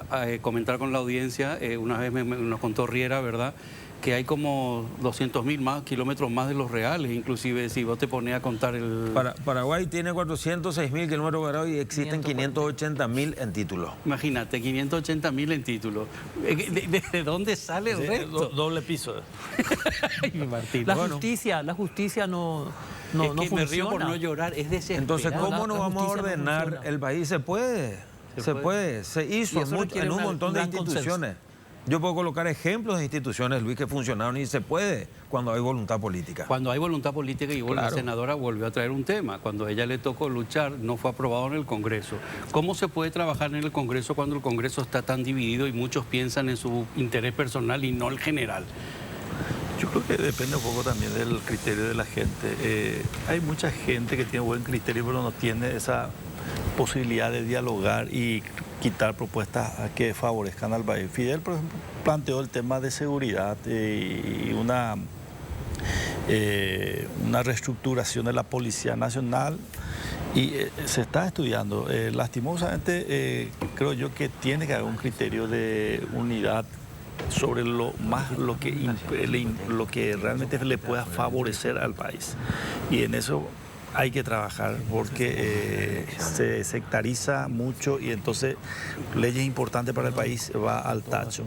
comentar con la audiencia, una vez nos contó Riera, ¿verdad?, que hay como 200.000 kilómetros más de los reales, inclusive si vos te pones a contar el... Paraguay tiene 406.000 kilómetros cuadrados y existen 580.000 en títulos. Imagínate, 580.000 en títulos. ¿De dónde sale el resto? Doble piso. La justicia no funciona. Me río por no llorar, es desesperado. Entonces, ¿cómo nos vamos a ordenar el país? Se puede. Se hizo en un montón de instituciones. Yo puedo colocar ejemplos de instituciones, Luis, que funcionaron y se puede cuando hay voluntad política. Cuando hay voluntad política, y la senadora volvió a traer un tema. Cuando a ella le tocó luchar, no fue aprobado en el Congreso. ¿Cómo se puede trabajar en el Congreso cuando el Congreso está tan dividido y muchos piensan en su interés personal y no el general? Yo creo que depende un poco también del criterio de la gente. Hay mucha gente que tiene buen criterio, pero no tiene esa posibilidad de dialogar y quitar propuestas que favorezcan al país. Fidel, por ejemplo, planteó el tema de seguridad y una reestructuración de la Policía Nacional y se está estudiando. Lastimosamente, creo yo que tiene que haber un criterio de unidad sobre lo que realmente le pueda favorecer al país. Y en eso hay que trabajar porque se sectariza mucho y entonces leyes importantes para el país va al tacho.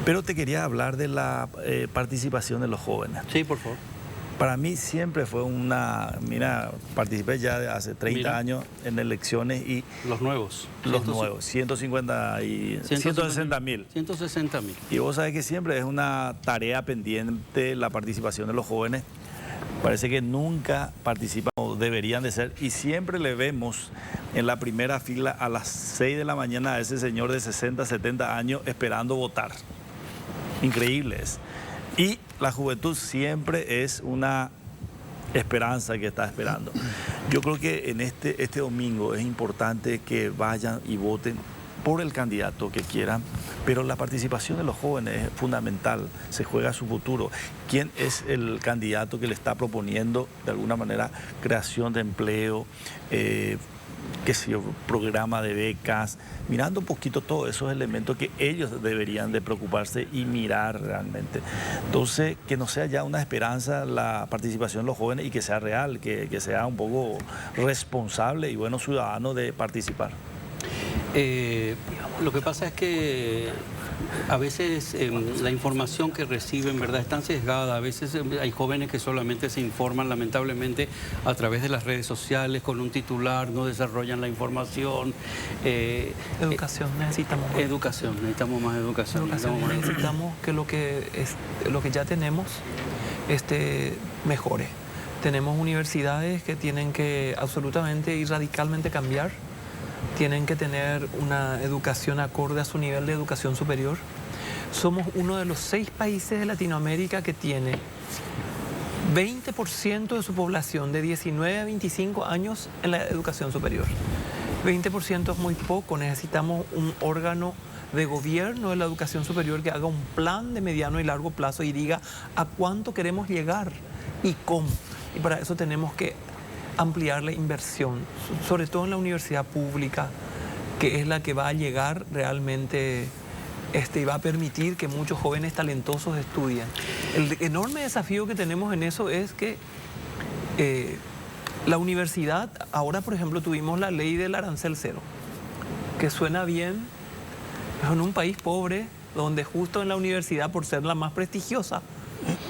Pero te quería hablar de la participación de los jóvenes. Sí, por favor. Para mí siempre fue participé ya de hace 30 años en elecciones y... Los nuevos. 160.000. 160.000. Y vos sabés que siempre es una tarea pendiente la participación de los jóvenes. Parece que nunca participan o deberían de ser y siempre le vemos en la primera fila a las 6 de la mañana a ese señor de 60, 70 años esperando votar. Increíble es. Y la juventud siempre es una esperanza que está esperando. Yo creo que en este domingo es importante que vayan y voten por el candidato que quieran, pero la participación de los jóvenes es fundamental, se juega su futuro. ¿Quién es el candidato que le está proponiendo, de alguna manera, creación de empleo, programa de becas? Mirando un poquito todos esos elementos que ellos deberían de preocuparse y mirar realmente. Entonces, que no sea ya una esperanza la participación de los jóvenes y que sea real, que sea un poco responsable y bueno ciudadano de participar. Lo que pasa es que a veces la información que reciben, ¿verdad?, es tan sesgada. A veces hay jóvenes que solamente se informan, lamentablemente, a través de las redes sociales, con un titular, no desarrollan la información. Educación, necesitamos más educación. Necesitamos que lo que ya tenemos mejore. Tenemos universidades que tienen que absolutamente y radicalmente cambiar. Tienen que tener una educación acorde a su nivel de educación superior. Somos uno de los 6 países de Latinoamérica que tiene 20% de su población de 19 a 25 años en la educación superior. 20% es muy poco. Necesitamos un órgano de gobierno de la educación superior que haga un plan de mediano y largo plazo y diga a cuánto queremos llegar y cómo. Y para eso tenemos que ampliar la inversión, sobre todo en la universidad pública, que es la que va a llegar realmente y va a permitir que muchos jóvenes talentosos estudien. El enorme desafío que tenemos en eso es que La universidad, ahora por ejemplo tuvimos la ley del arancel cero, que suena bien, pero en un país pobre, donde justo en la universidad, por ser la más prestigiosa,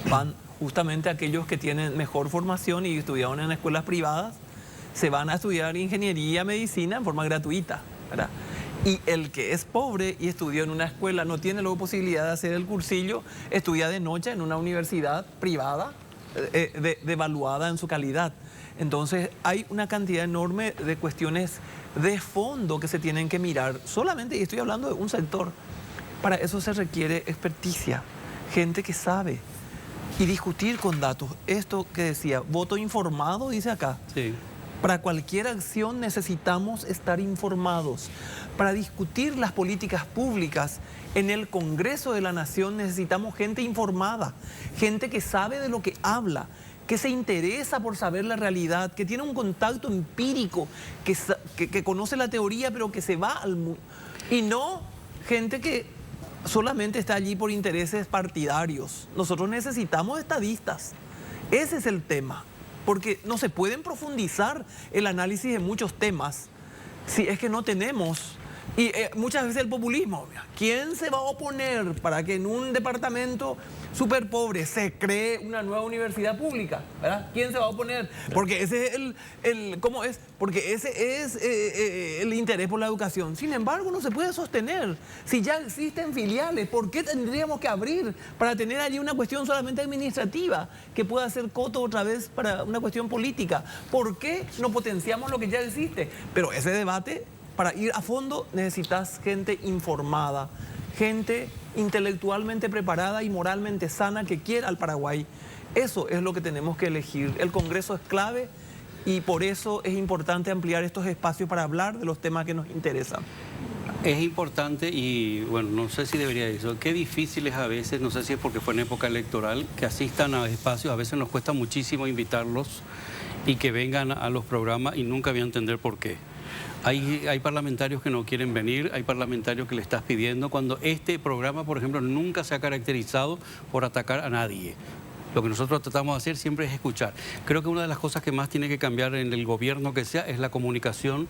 van justamente aquellos que tienen mejor formación y estudiaron en escuelas privadas, se van a estudiar ingeniería, medicina en forma gratuita, ¿verdad? Y el que es pobre y estudió en una escuela, no tiene luego posibilidad de hacer el cursillo, estudia de noche en una universidad privada, devaluada en su calidad. Entonces hay una cantidad enorme de cuestiones de fondo que se tienen que mirar solamente, y estoy hablando de un sector. Para eso se requiere experticia, gente que sabe, y discutir con datos. Esto que decía, voto informado, dice acá. Sí. Para cualquier acción necesitamos estar informados. Para discutir las políticas públicas en el Congreso de la Nación necesitamos gente informada, gente que sabe de lo que habla, que se interesa por saber la realidad, que tiene un contacto empírico, que conoce la teoría, pero que se va al mundo. Y no gente que solamente está allí por intereses partidarios. Nosotros necesitamos estadistas. Ese es el tema. Porque no se pueden profundizar el análisis de muchos temas si es que no tenemos. Y muchas veces el populismo, ¿quién se va a oponer para que en un departamento súper pobre se cree una nueva universidad pública? ¿Verdad? ¿Quién se va a oponer? Porque ese es ¿cómo es? Porque ese es el interés por la educación. Sin embargo, no se puede sostener. Si ya existen filiales, ¿por qué tendríamos que abrir para tener allí una cuestión solamente administrativa que pueda ser coto otra vez para una cuestión política? ¿Por qué no potenciamos lo que ya existe? Pero ese debate, para ir a fondo, necesitas gente informada, gente intelectualmente preparada y moralmente sana que quiera al Paraguay. Eso es lo que tenemos que elegir. El Congreso es clave y por eso es importante ampliar estos espacios para hablar de los temas que nos interesan. Es importante y, bueno, no sé si debería eso. Qué difícil es a veces, no sé si es porque fue en época electoral, que asistan a espacios, a veces nos cuesta muchísimo invitarlos y que vengan a los programas y nunca voy a entender por qué. Hay parlamentarios que no quieren venir, hay parlamentarios que le estás pidiendo, cuando este programa, por ejemplo, nunca se ha caracterizado por atacar a nadie. Lo que nosotros tratamos de hacer siempre es escuchar. Creo que una de las cosas que más tiene que cambiar en el gobierno que sea es la comunicación,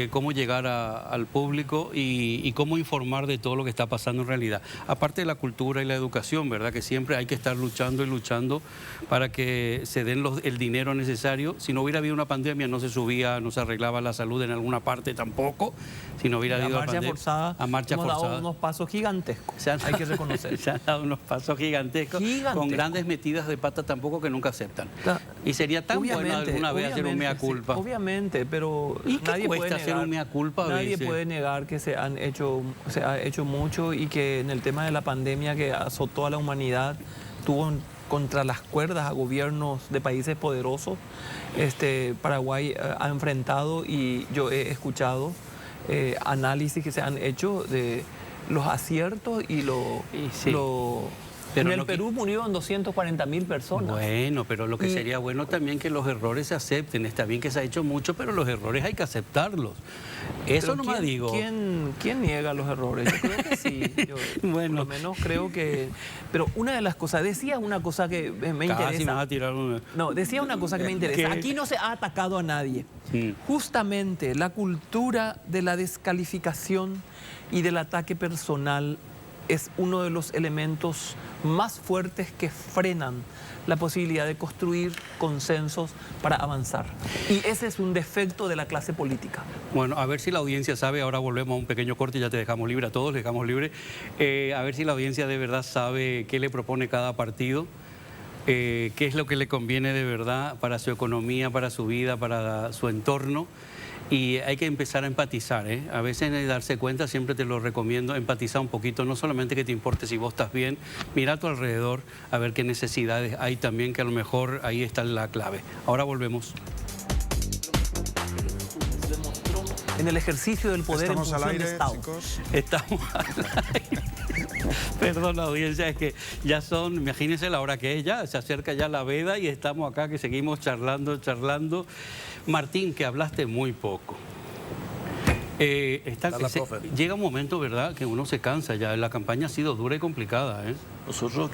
cómo llegar al público y cómo informar de todo lo que está pasando en realidad. Aparte de la cultura y la educación, ¿verdad? Que siempre hay que estar luchando y luchando para que se den el dinero necesario. Si no hubiera habido una pandemia, no se subía, no se arreglaba la salud en alguna parte tampoco. Si no hubiera habido marcha forzada, a marcha hemos forzada. Dado unos pasos gigantescos, hay que reconocer. Se han dado unos pasos gigantescos, con grandes metidas de pata tampoco que nunca aceptan. Y sería tan bueno alguna vez hacer un mea culpa. Sí, obviamente, pero ¿y qué nadie cuesta puede hacer un mea culpa? Nadie puede negar que se ha hecho mucho y que en el tema de la pandemia que azotó a la humanidad tuvo contra las cuerdas a gobiernos de países poderosos. Paraguay ha enfrentado, y yo he escuchado análisis que se han hecho de los aciertos y Pero en el Perú murieron 240.000 personas. Bueno, pero lo que sería bueno también que los errores se acepten. Está bien que se ha hecho mucho, pero los errores hay que aceptarlos. Eso no me digo. ¿Quién niega los errores? Yo creo que sí. Yo, bueno, por lo menos creo que... Pero una de las cosas, decía una cosa que me interesa. Casi me vas a tirar una... No, decía una cosa que me interesa. ¿Qué? Aquí no se ha atacado a nadie. Justamente la cultura de la descalificación y del ataque personal es uno de los elementos más fuertes que frenan la posibilidad de construir consensos para avanzar. Y ese es un defecto de la clase política. Bueno, a ver si la audiencia sabe, ahora volvemos a un pequeño corte y ya te dejamos libre, a todos les dejamos libre. A ver si la audiencia de verdad sabe qué le propone cada partido, qué es lo que le conviene de verdad para su economía, para su vida, para su entorno. Y hay que empezar a empatizar, ¿eh? A veces hay que darse cuenta, siempre te lo recomiendo, empatizar un poquito, no solamente que te importe si vos estás bien, mira a tu alrededor a ver qué necesidades hay también, que a lo mejor ahí está la clave. Ahora volvemos. En el ejercicio del poder Estamos en función al aire, de Estado. chicos. Estamos al aire. Perdón, la audiencia, es que ya son, imagínense la hora que es ya, se acerca ya la veda y estamos acá que seguimos charlando. Martín, que hablaste muy poco. Llega un momento, ¿verdad?, que uno se cansa ya. La campaña ha sido dura y complicada, ¿eh? Nosotros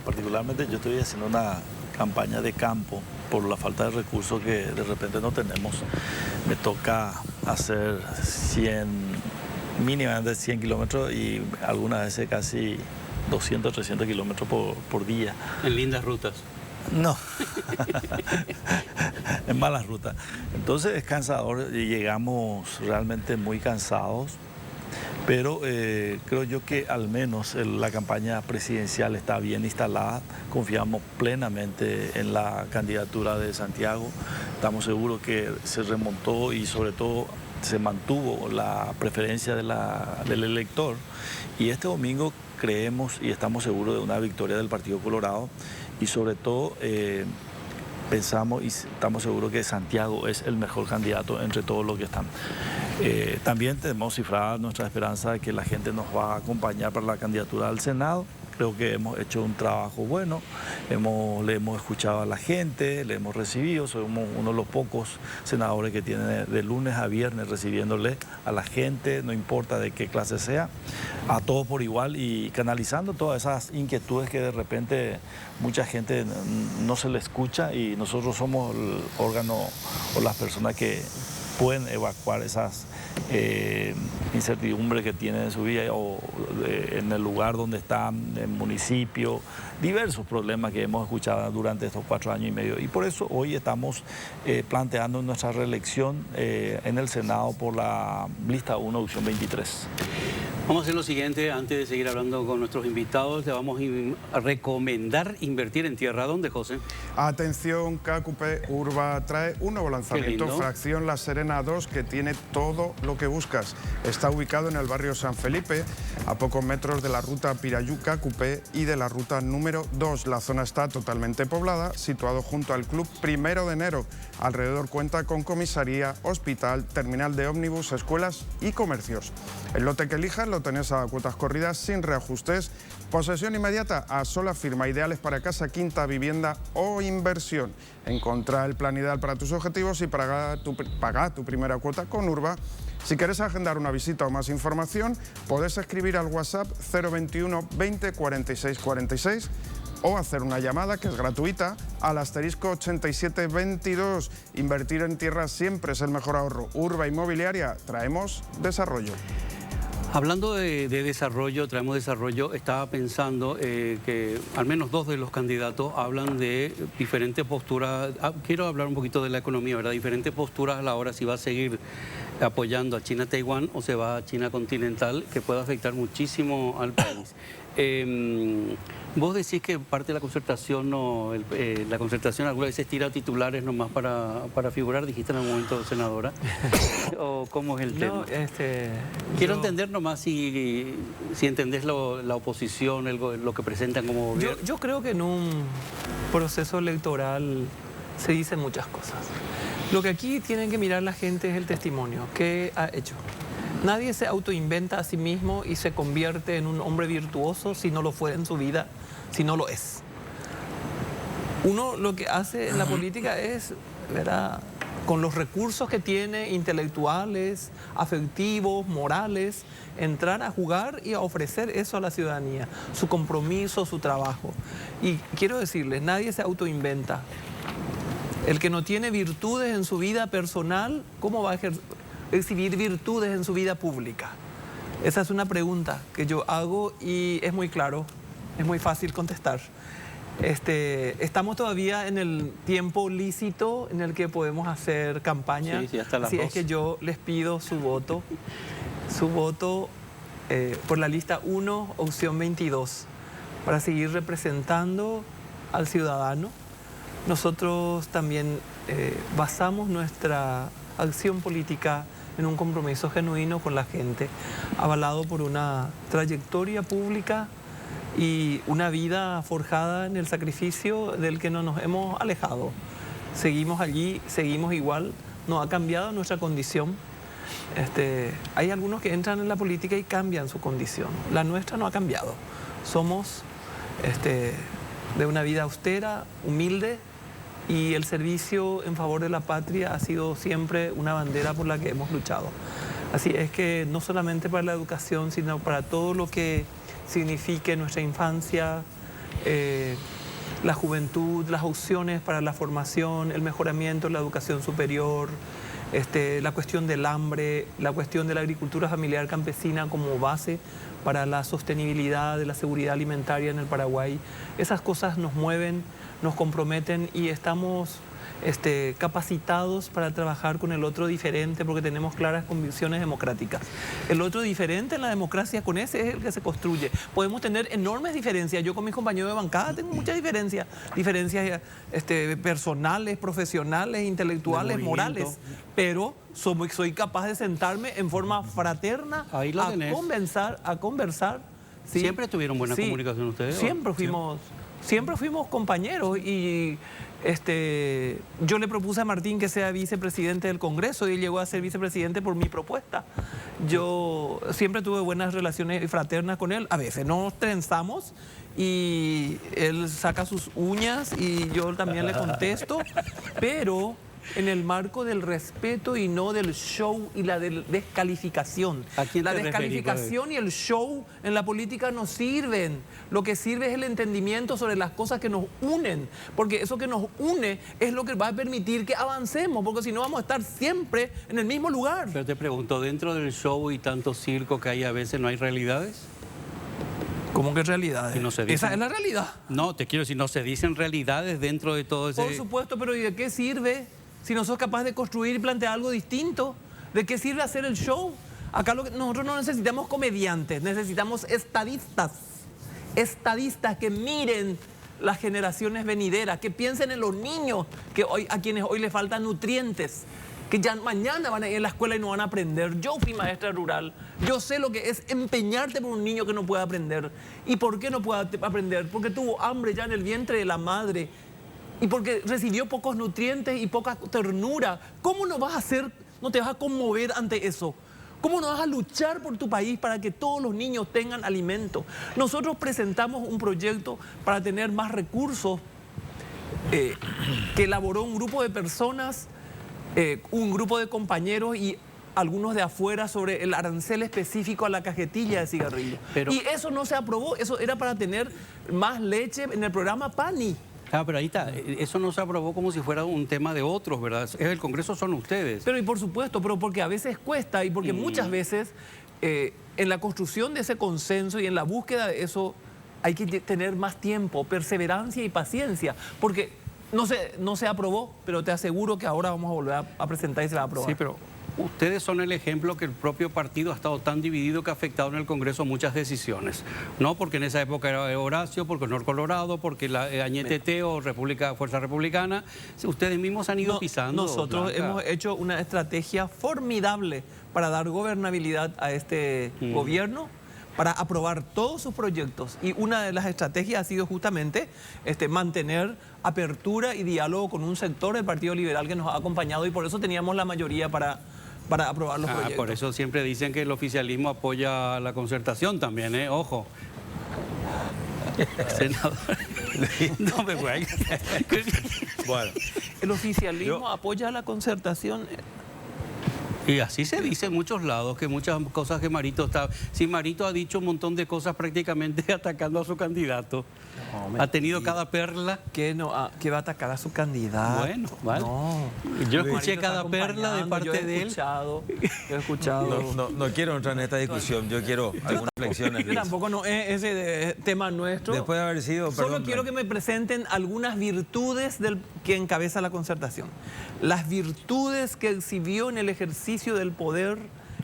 particularmente yo estoy haciendo una campaña de campo, por la falta de recursos que de repente no tenemos, me toca hacer mínimamente 100 kilómetros y algunas veces casi 200, 300 kilómetros por día. En lindas rutas. No, en malas rutas. Entonces es cansador y llegamos realmente muy cansados, pero creo yo que al menos la campaña presidencial está bien instalada. Confiamos plenamente en la candidatura de Santiago. Estamos seguros que se remontó y sobre todo se mantuvo la preferencia del elector. Y este domingo creemos y estamos seguros de una victoria del Partido Colorado. Y sobre todo pensamos y estamos seguros que Santiago es el mejor candidato entre todos los que están. También tenemos cifrada nuestra esperanza de que la gente nos va a acompañar para la candidatura al Senado. Creo que hemos hecho un trabajo bueno, le hemos escuchado a la gente, le hemos recibido, somos uno de los pocos senadores que tiene de lunes a viernes recibiéndole a la gente, no importa de qué clase sea, a todos por igual y canalizando todas esas inquietudes que de repente mucha gente no se le escucha y nosotros somos el órgano o las personas que pueden evacuar esas incertidumbres que tienen en su vida o en el lugar donde están, en el municipio, diversos problemas que hemos escuchado durante estos 4 años y medio. Y por eso hoy estamos planteando nuestra reelección en el Senado por la lista 1, opción 23. Vamos a hacer lo siguiente, antes de seguir hablando con nuestros invitados, le vamos a recomendar invertir en tierra. ¿Dónde, José? Atención, KQP Urba trae un nuevo lanzamiento, Fracción La Serena 2, que tiene todo lo que buscas. Está ubicado en el barrio San Felipe, a pocos metros de la ruta Pirayú-KQP y de la ruta número 2. La zona está totalmente poblada, situado junto al Club 1 de Enero. Alrededor cuenta con comisaría, hospital, terminal de ómnibus, escuelas y comercios. El lote que elijas lo tenés a cuotas corridas sin reajustes. Posesión inmediata a sola firma, ideales para casa, quinta, vivienda o inversión. Encontrá el plan ideal para tus objetivos y paga tu primera cuota con Urba. Si querés agendar una visita o más información, podés escribir al WhatsApp 021 20 46 46 o hacer una llamada, que es gratuita, al asterisco 8722. Invertir en tierra siempre es el mejor ahorro. Urba Inmobiliaria, traemos desarrollo. Hablando de desarrollo, traemos desarrollo, estaba pensando que al menos 2 de los candidatos hablan de diferentes posturas. Quiero hablar un poquito de la economía, ¿verdad? Diferentes posturas a la hora si va a seguir apoyando a China-Taiwán o se va a China continental, que puede afectar muchísimo al país. Vos decís que parte de la concertación, la concertación algunas veces tira titulares nomás para figurar, dijiste en algún momento, senadora, o cómo es el tema. Quiero entender nomás si entendés la oposición, lo que presentan como gobierno. Yo creo que en un proceso electoral se dicen muchas cosas. Lo que aquí tienen que mirar la gente es el testimonio, qué ha hecho. Nadie se autoinventa a sí mismo y se convierte en un hombre virtuoso si no lo fue en su vida, si no lo es. Uno lo que hace en la política es, ¿verdad?, con los recursos que tiene, intelectuales, afectivos, morales, entrar a jugar y a ofrecer eso a la ciudadanía, su compromiso, su trabajo. Y quiero decirles, nadie se autoinventa. El que no tiene virtudes en su vida personal, ¿cómo va a exhibir virtudes en su vida pública? Esa es una pregunta que yo hago y es muy claro, es muy fácil contestar. Estamos todavía en el tiempo lícito en el que podemos hacer campaña. Sí, hasta las 2. Es que yo les pido su voto por la lista 1, opción 22, para seguir representando al ciudadano. Nosotros también basamos nuestra acción política en un compromiso genuino con la gente, avalado por una trayectoria pública y una vida forjada en el sacrificio del que no nos hemos alejado. Seguimos allí, seguimos igual, no ha cambiado nuestra condición. Hay algunos que entran en la política y cambian su condición. La nuestra no ha cambiado. Somos de una vida austera, humilde, y el servicio en favor de la patria ha sido siempre una bandera por la que hemos luchado. Así es que no solamente para la educación, sino para todo lo que signifique nuestra infancia, la juventud, las opciones para la formación, el mejoramiento de la educación superior, la cuestión del hambre, la cuestión de la agricultura familiar campesina como base para la sostenibilidad de la seguridad alimentaria en el Paraguay. Esas cosas nos mueven, nos comprometen y estamos capacitados para trabajar con el otro diferente porque tenemos claras convicciones democráticas. El otro diferente en la democracia con ese es el que se construye. Podemos tener enormes diferencias. Yo con mis compañeros de bancada tengo muchas diferencias personales, profesionales, intelectuales, morales, pero soy capaz de sentarme en forma fraterna a conversar. ¿Sí? ¿Siempre tuvieron buena comunicación ustedes? Siempre fuimos compañeros y yo le propuse a Martín que sea vicepresidente del Congreso y él llegó a ser vicepresidente por mi propuesta. Yo siempre tuve buenas relaciones fraternas con él. A veces nos trenzamos y él saca sus uñas y yo también le contesto, pero en el marco del respeto y no del show y la descalificación. La descalificación y el show en la política no sirven. Lo que sirve es el entendimiento sobre las cosas que nos unen, porque eso que nos une es lo que va a permitir que avancemos, porque si no vamos a estar siempre en el mismo lugar. Pero te pregunto, dentro del show y tanto circo que hay a veces, ¿no hay realidades? ¿Cómo que realidades? No se dicen. Esa es la realidad. No, te quiero decir, no se dicen realidades dentro de todo ese... Por supuesto, pero ¿y de qué sirve? Si no sos capaz de construir y plantear algo distinto, ¿de qué sirve hacer el show? Acá nosotros no necesitamos comediantes, necesitamos estadistas que miren las generaciones venideras, que piensen en los niños a quienes hoy les faltan nutrientes, que ya mañana van a ir a la escuela y no van a aprender. Yo fui maestra rural, yo sé lo que es empeñarte por un niño que no puede aprender. ¿Y por qué no puede aprender? Porque tuvo hambre ya en el vientre de la madre. Y porque recibió pocos nutrientes y poca ternura. ¿Cómo no te vas a conmover ante eso? ¿Cómo no vas a luchar por tu país para que todos los niños tengan alimento? Nosotros presentamos un proyecto para tener más recursos que elaboró un grupo de personas, un grupo de compañeros y algunos de afuera sobre el arancel específico a la cajetilla de cigarrillo. Y eso no se aprobó, eso era para tener más leche en el programa PANI. Pero ahí está, eso no se aprobó como si fuera un tema de otros, ¿verdad? El Congreso son ustedes. Pero y por supuesto, pero porque a veces cuesta y porque muchas veces en la construcción de ese consenso y en la búsqueda de eso hay que tener más tiempo, perseverancia y paciencia, porque no se aprobó, pero te aseguro que ahora vamos a volver a presentar y se va a aprobar. Sí, pero ustedes son el ejemplo que el propio partido ha estado tan dividido que ha afectado en el Congreso muchas decisiones. No porque en esa época era Horacio, porque Honor Colorado, porque la Añetete o Fuerza Republicana. Ustedes mismos han ido pisando. Nosotros hemos hecho una estrategia formidable para dar gobernabilidad a este gobierno, para aprobar todos sus proyectos. Y una de las estrategias ha sido justamente mantener apertura y diálogo con un sector del Partido Liberal que nos ha acompañado y por eso teníamos la mayoría para aprobar los proyectos. Por eso siempre dicen que el oficialismo apoya la concertación también, ¿eh? Ojo. Senador. No me voy a... Bueno, el oficialismo apoya la concertación. Y así se dice en muchos lados, que muchas cosas que Marito está... Si Marito ha dicho un montón de cosas prácticamente atacando a su candidato. No, ha tenido cada perla. Que va a atacar a su candidato. Bueno, vale. No. Yo escuché cada perla de parte de él. Yo he escuchado. No quiero entrar en esta discusión, yo quiero algunas reflexiones. Yo tampoco no es ese tema nuestro. Después de haber sido... Solo quiero que me presenten algunas virtudes del que encabeza la concertación. Las virtudes que exhibió en el ejercicio del poder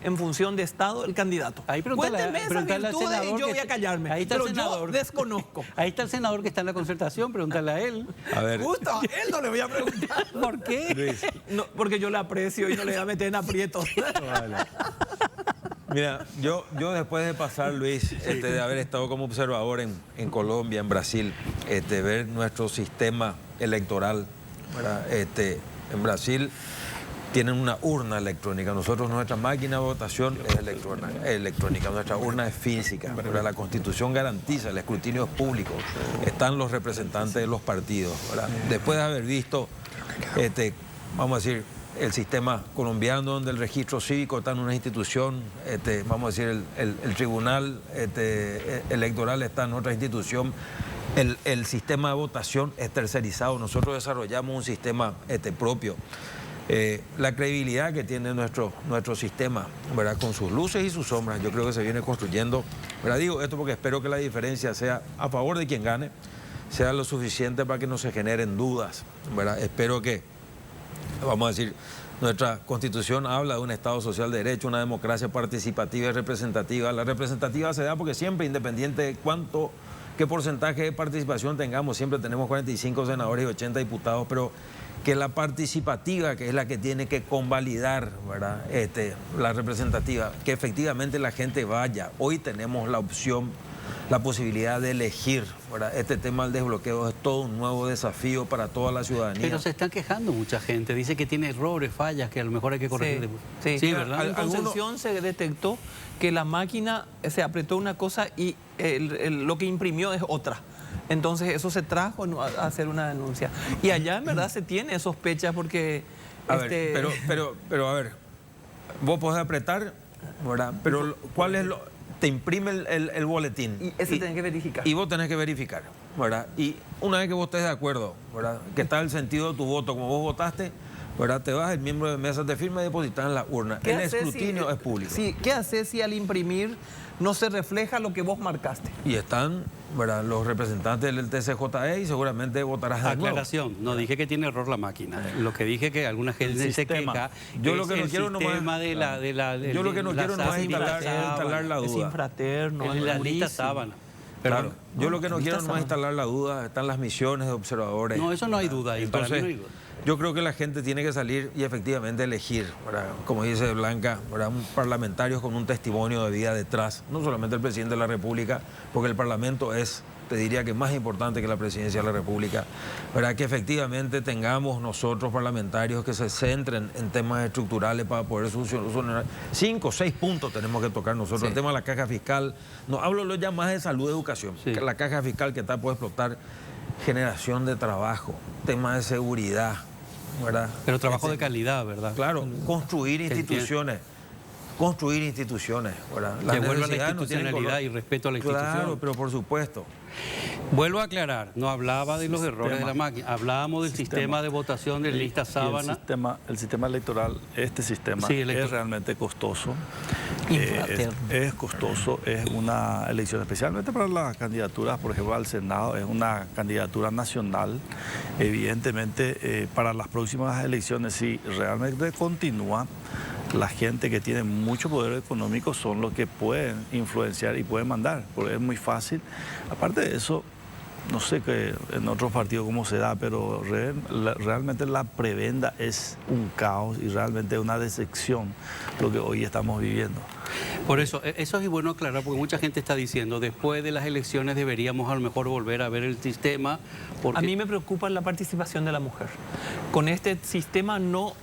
en función de Estado el candidato. Cuéntenme esas virtudes y yo voy a callarme. Ahí está, pero el senador. Yo desconozco. Ahí está el senador que está en la concertación, pregúntale a él. A ver. Justo a él no le voy a preguntar. ¿Por qué? Luis. No, porque yo le aprecio y no le voy a meter en aprietos. Vale. Mira, yo después de pasar, Luis, de haber estado como observador en Colombia, en Brasil, ver nuestro sistema electoral, ¿verdad? En Brasil tienen una urna electrónica. Nosotros, nuestra máquina de votación es electrónica, nuestra urna es física. ¿Verdad? La Constitución garantiza, el escrutinio es público, están los representantes de los partidos. ¿Verdad? Después de haber visto, vamos a decir, el sistema colombiano, donde el registro cívico está en una institución, vamos a decir, el tribunal electoral está en otra institución. el sistema de votación es tercerizado. Nosotros desarrollamos un sistema propio. La credibilidad que tiene nuestro sistema, ¿verdad? Con sus luces y sus sombras, yo creo que se viene construyendo, ¿verdad? Digo esto porque espero que la diferencia sea a favor de quien gane, sea lo suficiente para que no se generen dudas, ¿verdad? Espero que, vamos a decir, nuestra Constitución habla de un Estado social de derecho, una democracia participativa y representativa. La representativa se da porque siempre, independiente de qué porcentaje de participación tengamos, siempre tenemos 45 senadores y 80 diputados, pero que la participativa, que es la que tiene que convalidar, ¿verdad? La representativa, que efectivamente la gente vaya. Hoy tenemos la opción, la posibilidad de elegir, ¿verdad? Este tema del desbloqueo es todo un nuevo desafío para toda la ciudadanía. Pero se están quejando mucha gente, dice que tiene errores, fallas, que a lo mejor hay que corregir. Sí, ¿verdad? En Concepción se detectó que la máquina se apretó una cosa y lo que imprimió es otra. Entonces eso se trajo a hacer una denuncia. Y allá en verdad se tiene sospechas porque... A ver, pero a ver, vos podés apretar, ¿verdad? Pero ¿cuál es lo...? Te imprime el boletín. Y ese tenés que verificar. Y vos tenés que verificar, ¿verdad? Y una vez que vos estés de acuerdo, ¿verdad? Que está el sentido de tu voto, como vos votaste, ¿verdad? Te vas, el miembro de mesa te firma y depositas en la urna. El escrutinio es público. Sí, ¿qué haces si al imprimir no se refleja lo que vos marcaste? Y están, ¿verdad?, los representantes del TCJE y seguramente votarás de nuevo. Aclaración, no dije que tiene error la máquina. Lo que dije que alguna gente se queja. Yo lo que no quiero Yo lo que no quiero no es instalar la duda. Es infraterno, es la lista sábana. Claro, yo lo que no quiero no es instalar la duda, están las misiones de observadores. No, eso no hay duda. Entonces, para mí no hay duda. Yo creo que la gente tiene que salir y efectivamente elegir, ¿verdad? Como dice Blanca, ¿verdad? Parlamentarios con un testimonio de vida detrás, no solamente el presidente de la República, porque el Parlamento es, te diría que más importante que la presidencia de la República, ¿verdad? Que efectivamente tengamos nosotros parlamentarios que se centren en temas estructurales para poder solucionar. 5 o 6 puntos tenemos que tocar nosotros. Sí. El tema de la caja fiscal, no hablo ya más de salud y educación, sí. Que la caja fiscal que está puede explotar, generación de trabajo, tema de seguridad, ¿verdad? Pero trabajo de calidad, ¿verdad? Claro, construir instituciones, ¿verdad? Que vuelva a la institucionalidad y respeto a la institución. Claro, pero por supuesto. Vuelvo a aclarar, no hablaba de los errores de la máquina, hablábamos del sistema de votación de lista sábana. El sistema electoral, este sistema es realmente costoso. Es costoso, es una elección, especialmente para las candidaturas, por ejemplo, al Senado, es una candidatura nacional. Evidentemente, para las próximas elecciones, si realmente continúa, la gente que tiene mucho poder económico son los que pueden influenciar y pueden mandar, porque es muy fácil. Aparte de eso, no sé que en otros partidos cómo se da, pero realmente la prebenda es un caos y realmente una decepción lo que hoy estamos viviendo. Por eso es bueno aclarar, porque mucha gente está diciendo, después de las elecciones deberíamos a lo mejor volver a ver el sistema. Porque... A mí me preocupa la participación de la mujer. Con este sistema no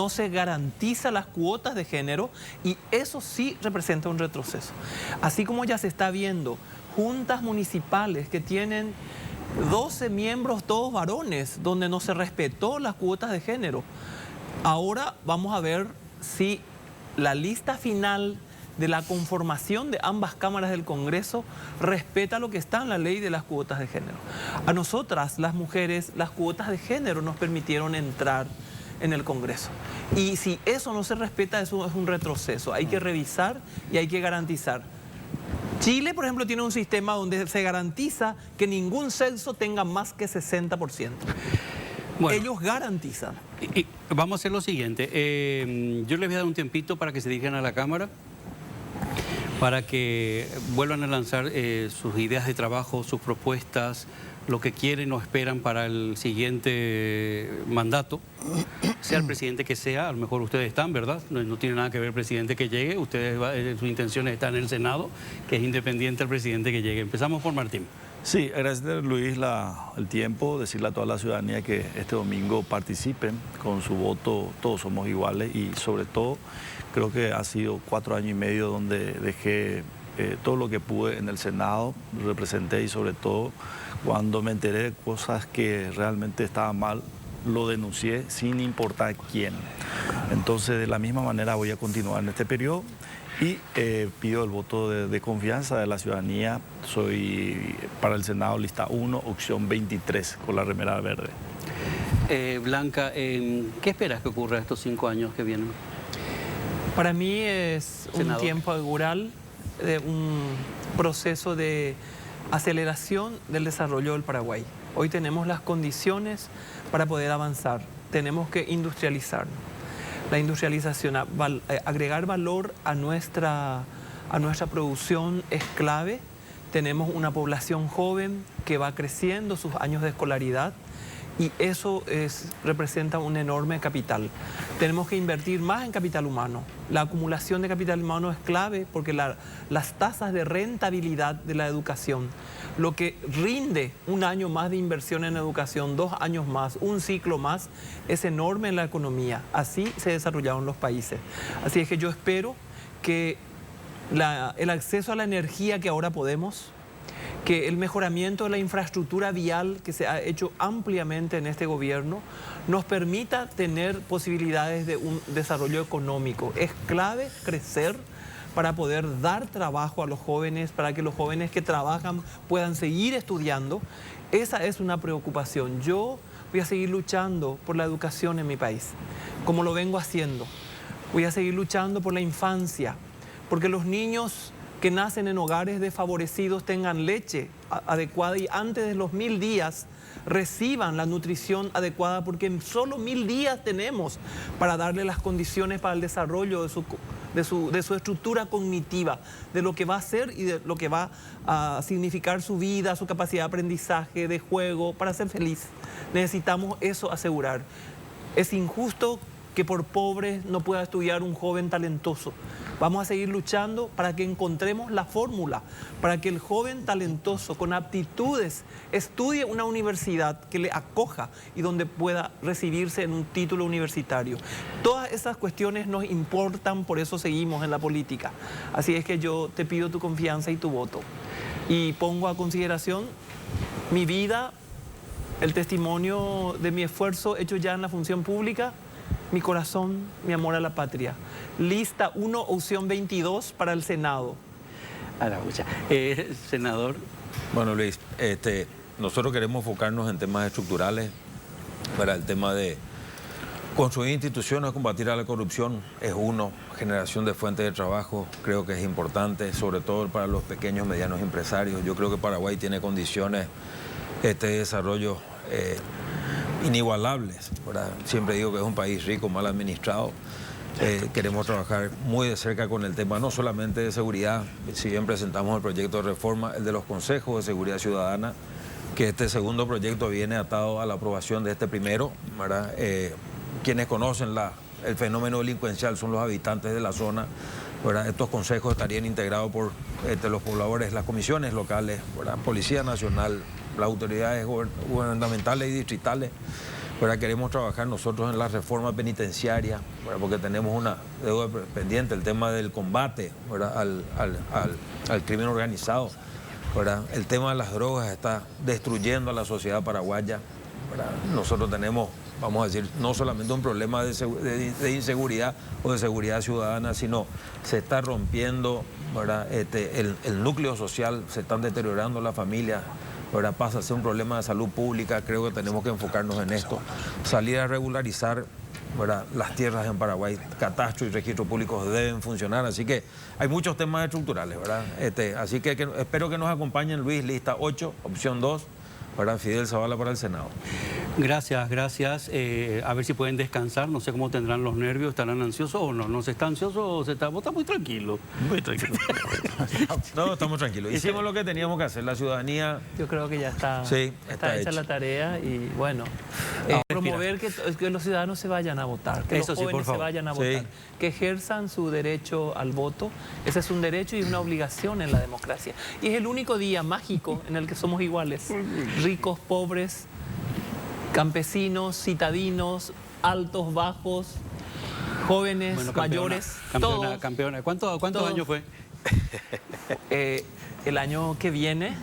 se garantiza las cuotas de género y eso sí representa un retroceso. Así como ya se está viendo juntas municipales que tienen 12 miembros, todos varones, donde no se respetó las cuotas de género. Ahora vamos a ver si la lista final de la conformación de ambas cámaras del Congreso respeta lo que está en la ley de las cuotas de género. A nosotras, las mujeres, las cuotas de género nos permitieron entrar en el Congreso. Y si eso no se respeta, eso es un retroceso. Hay que revisar y hay que garantizar. Chile, por ejemplo, tiene un sistema donde se garantiza que ningún sexo tenga más que 60%. Bueno, ellos garantizan. Y vamos a hacer lo siguiente. Yo les voy a dar un tiempito para que se dirijan a la Cámara, para que vuelvan a lanzar sus ideas de trabajo, sus propuestas, lo que quieren o esperan para el siguiente mandato, sea el presidente que sea. A lo mejor ustedes están, ¿verdad? No tiene nada que ver el presidente que llegue, ustedes, sus intenciones están en el Senado, que es independiente al presidente que llegue. Empezamos por Martín. Sí, agradecer, Luis, el tiempo, decirle a toda la ciudadanía que este domingo participen con su voto. Todos somos iguales y sobre todo creo que ha sido 4 años y medio donde dejé todo lo que pude en el Senado, representé y sobre todo cuando me enteré de cosas que realmente estaban mal, lo denuncié sin importar quién. Entonces, de la misma manera voy a continuar en este periodo Y pido el voto de confianza de la ciudadanía. Soy para el Senado lista 1, opción 23, con la remera verde. Blanca, ¿qué esperas que ocurra estos 5 años que vienen? Para mí es Senador. un tiempo augural de un proceso de aceleración del desarrollo del Paraguay. Hoy tenemos las condiciones para poder avanzar. Tenemos que industrializar. La industrialización, agregar valor a nuestra producción es clave. Tenemos una población joven que va creciendo sus años de escolaridad y eso representa un enorme capital. Tenemos que invertir más en capital humano. La acumulación de capital humano es clave porque las tasas de rentabilidad de la educación, lo que rinde un año más de inversión en educación, 2 años más, un ciclo más, es enorme en la economía. Así se desarrollaron los países. Así es que yo espero que el acceso a la energía que ahora podemos, que el mejoramiento de la infraestructura vial que se ha hecho ampliamente en este gobierno nos permita tener posibilidades de un desarrollo económico. Es clave crecer para poder dar trabajo a los jóvenes, para que los jóvenes que trabajan puedan seguir estudiando. Esa es una preocupación. Yo voy a seguir luchando por la educación en mi país, como lo vengo haciendo. Voy a seguir luchando por la infancia, porque los niños que nacen en hogares desfavorecidos tengan leche adecuada y antes de los 1000 días reciban la nutrición adecuada, porque en solo 1000 días tenemos para darle las condiciones para el desarrollo de su estructura cognitiva, de lo que va a ser y de lo que va a significar su vida, su capacidad de aprendizaje, de juego, para ser feliz. Necesitamos eso asegurar. Es injusto que por pobres no pueda estudiar un joven talentoso. Vamos a seguir luchando para que encontremos la fórmula, para que el joven talentoso con aptitudes estudie una universidad que le acoja y donde pueda recibirse en un título universitario. Todas esas cuestiones nos importan, por eso seguimos en la política. Así es que yo te pido tu confianza y tu voto. Y pongo a consideración mi vida, el testimonio de mi esfuerzo hecho ya en la función pública, mi corazón, mi amor a la patria. Lista 1, opción 22 para el Senado. Araucha. Senador. Bueno, Luis, nosotros queremos enfocarnos en temas estructurales. Para el tema de construir instituciones, combatir a la corrupción es uno, generación de fuentes de trabajo, creo que es importante, sobre todo para los pequeños y medianos empresarios. Yo creo que Paraguay tiene condiciones de desarrollo inigualables, ¿verdad? Siempre digo que es un país rico, mal administrado. Queremos trabajar muy de cerca con el tema, no solamente de seguridad, si bien presentamos el proyecto de reforma, el de los consejos de seguridad ciudadana, que este segundo proyecto viene atado a la aprobación de este primero, ¿verdad? Quienes conocen el fenómeno delincuencial son los habitantes de la zona, ¿verdad? Estos consejos estarían integrados por los pobladores, las comisiones locales, ¿verdad? Policía Nacional, las autoridades gubernamentales y distritales. ¿Verdad? Queremos trabajar nosotros en la reforma penitenciaria, ¿verdad? Porque tenemos una deuda pendiente, el tema del combate, ¿verdad? al crimen organizado, ¿verdad? El tema de las drogas está destruyendo a la sociedad paraguaya, ¿verdad? Nosotros tenemos, vamos a decir, no solamente un problema de inseguridad o de seguridad ciudadana, sino se está rompiendo, ¿verdad? El núcleo social, se están deteriorando las familias. Ahora pasa a ser un problema de salud pública, creo que tenemos que enfocarnos en esto. Salir a regularizar, ¿verdad? Las tierras en Paraguay, catastro y registro públicos deben funcionar, así que hay muchos temas estructurales, ¿verdad? Así que espero que nos acompañen, Luis, lista 8, opción 2, ¿verdad? Fidel Zavala para el Senado. Gracias, gracias. A ver si pueden descansar, no sé cómo tendrán los nervios, estarán ansiosos o no. ¿No se está ansioso o se está? Vos estás muy tranquilo. Muy tranquilo. No, estamos tranquilos. Hicimos lo que teníamos que hacer, la ciudadanía. Yo creo que ya está, sí, está hecha la tarea y bueno, promover que los ciudadanos se vayan a votar, que los jóvenes se vayan a votar, que ejerzan su derecho al voto. Ese es un derecho y una obligación en la democracia. Y es el único día mágico en el que somos iguales, ricos, pobres, campesinos, citadinos, altos, bajos, jóvenes, bueno, mayores, todos. Campeona. ¿Cuántos años fue? El año que viene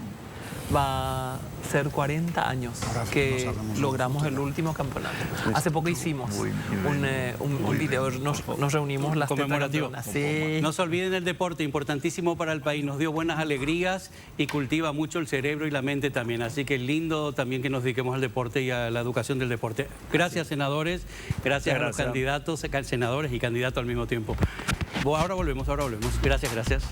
va a ser 40 años que logramos el último campeonato. Hace poco hicimos un video, nos reunimos las conmemorativo. Sí. No se olviden el deporte, importantísimo para el país, nos dio buenas alegrías y cultiva mucho el cerebro y la mente también, así que es lindo también que nos dediquemos al deporte y a la educación del deporte. Gracias, senadores, gracias a los candidatos, senadores y candidatos al mismo tiempo. Ahora volvemos. Gracias.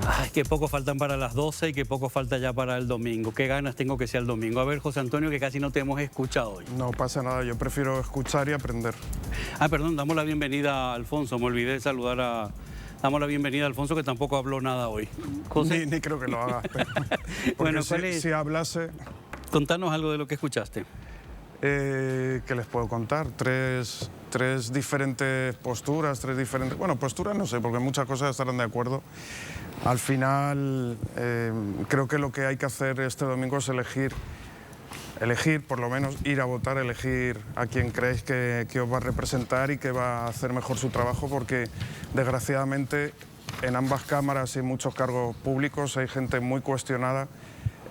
Ay, qué poco faltan para las 12 y qué poco falta ya para el domingo. Qué ganas tengo que sea el domingo. A ver, José Antonio, que casi no te hemos escuchado hoy. No pasa nada, yo prefiero escuchar y aprender. Perdón, damos la bienvenida a Alfonso. Me olvidé de saludar a... Damos la bienvenida a Alfonso, que tampoco habló nada hoy. José. Ni creo que lo haga. Bueno, si hablase... Contanos algo de lo que escuchaste. ¿Qué les puedo contar? Tres diferentes posturas, Bueno, posturas no sé, porque muchas cosas estarán de acuerdo. Al final, creo que lo que hay que hacer este domingo es elegir, por lo menos ir a votar, elegir a quien creéis que os va a representar y que va a hacer mejor su trabajo, porque desgraciadamente en ambas cámaras y en muchos cargos públicos hay gente muy cuestionada,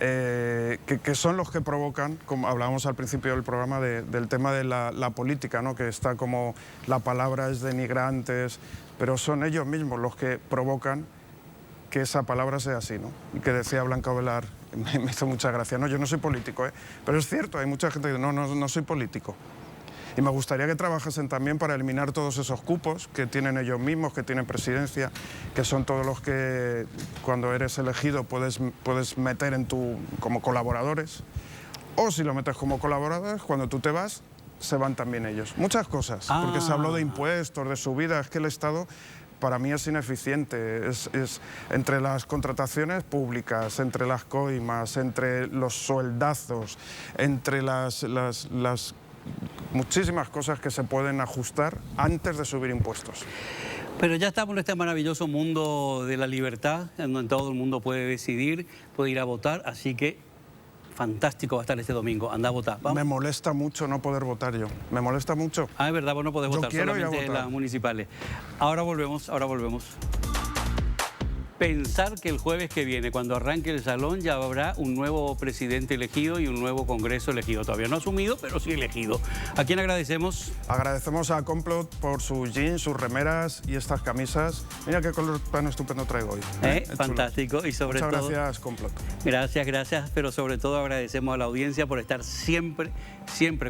que son los que provocan, como hablábamos al principio del programa, del tema de la política, ¿no? Que está como la palabra es denigrantes, pero son ellos mismos los que provocan que esa palabra sea así, ¿no? Y que decía Blanca Ovelar, me hizo mucha gracia, no, yo no soy político, pero es cierto, hay mucha gente que dice, no soy político. Y me gustaría que trabajasen también para eliminar todos esos cupos que tienen ellos mismos, que tienen presidencia, que son todos los que cuando eres elegido puedes meter como colaboradores. O si lo metes como colaboradores, cuando tú te vas, se van también ellos. Muchas cosas, porque se habló de impuestos, de subidas, es que el Estado para mí es ineficiente, es entre las contrataciones públicas, entre las coimas, entre los sueldazos, entre las muchísimas cosas que se pueden ajustar antes de subir impuestos. Pero ya estamos en este maravilloso mundo de la libertad, en donde todo el mundo puede decidir, puede ir a votar, así que fantástico va a estar este domingo. Anda a votar. ¿Vamos? Me molesta mucho no poder votar yo. Me molesta mucho. Es verdad, vos no podés votar, solamente en las municipales. Ahora volvemos. Pensar que el jueves que viene, cuando arranque el salón, ya habrá un nuevo presidente elegido y un nuevo Congreso elegido. Todavía no asumido, pero sí elegido. ¿A quién agradecemos? Agradecemos a Complot por sus jeans, sus remeras y estas camisas. Mira qué color tan estupendo traigo hoy. Fantástico. Chulo. Y sobre Muchas todo... gracias, Complot. Gracias, pero sobre todo agradecemos a la audiencia por estar siempre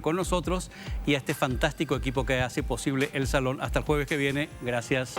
con nosotros y a este fantástico equipo que hace posible el salón. Hasta el jueves que viene. Gracias.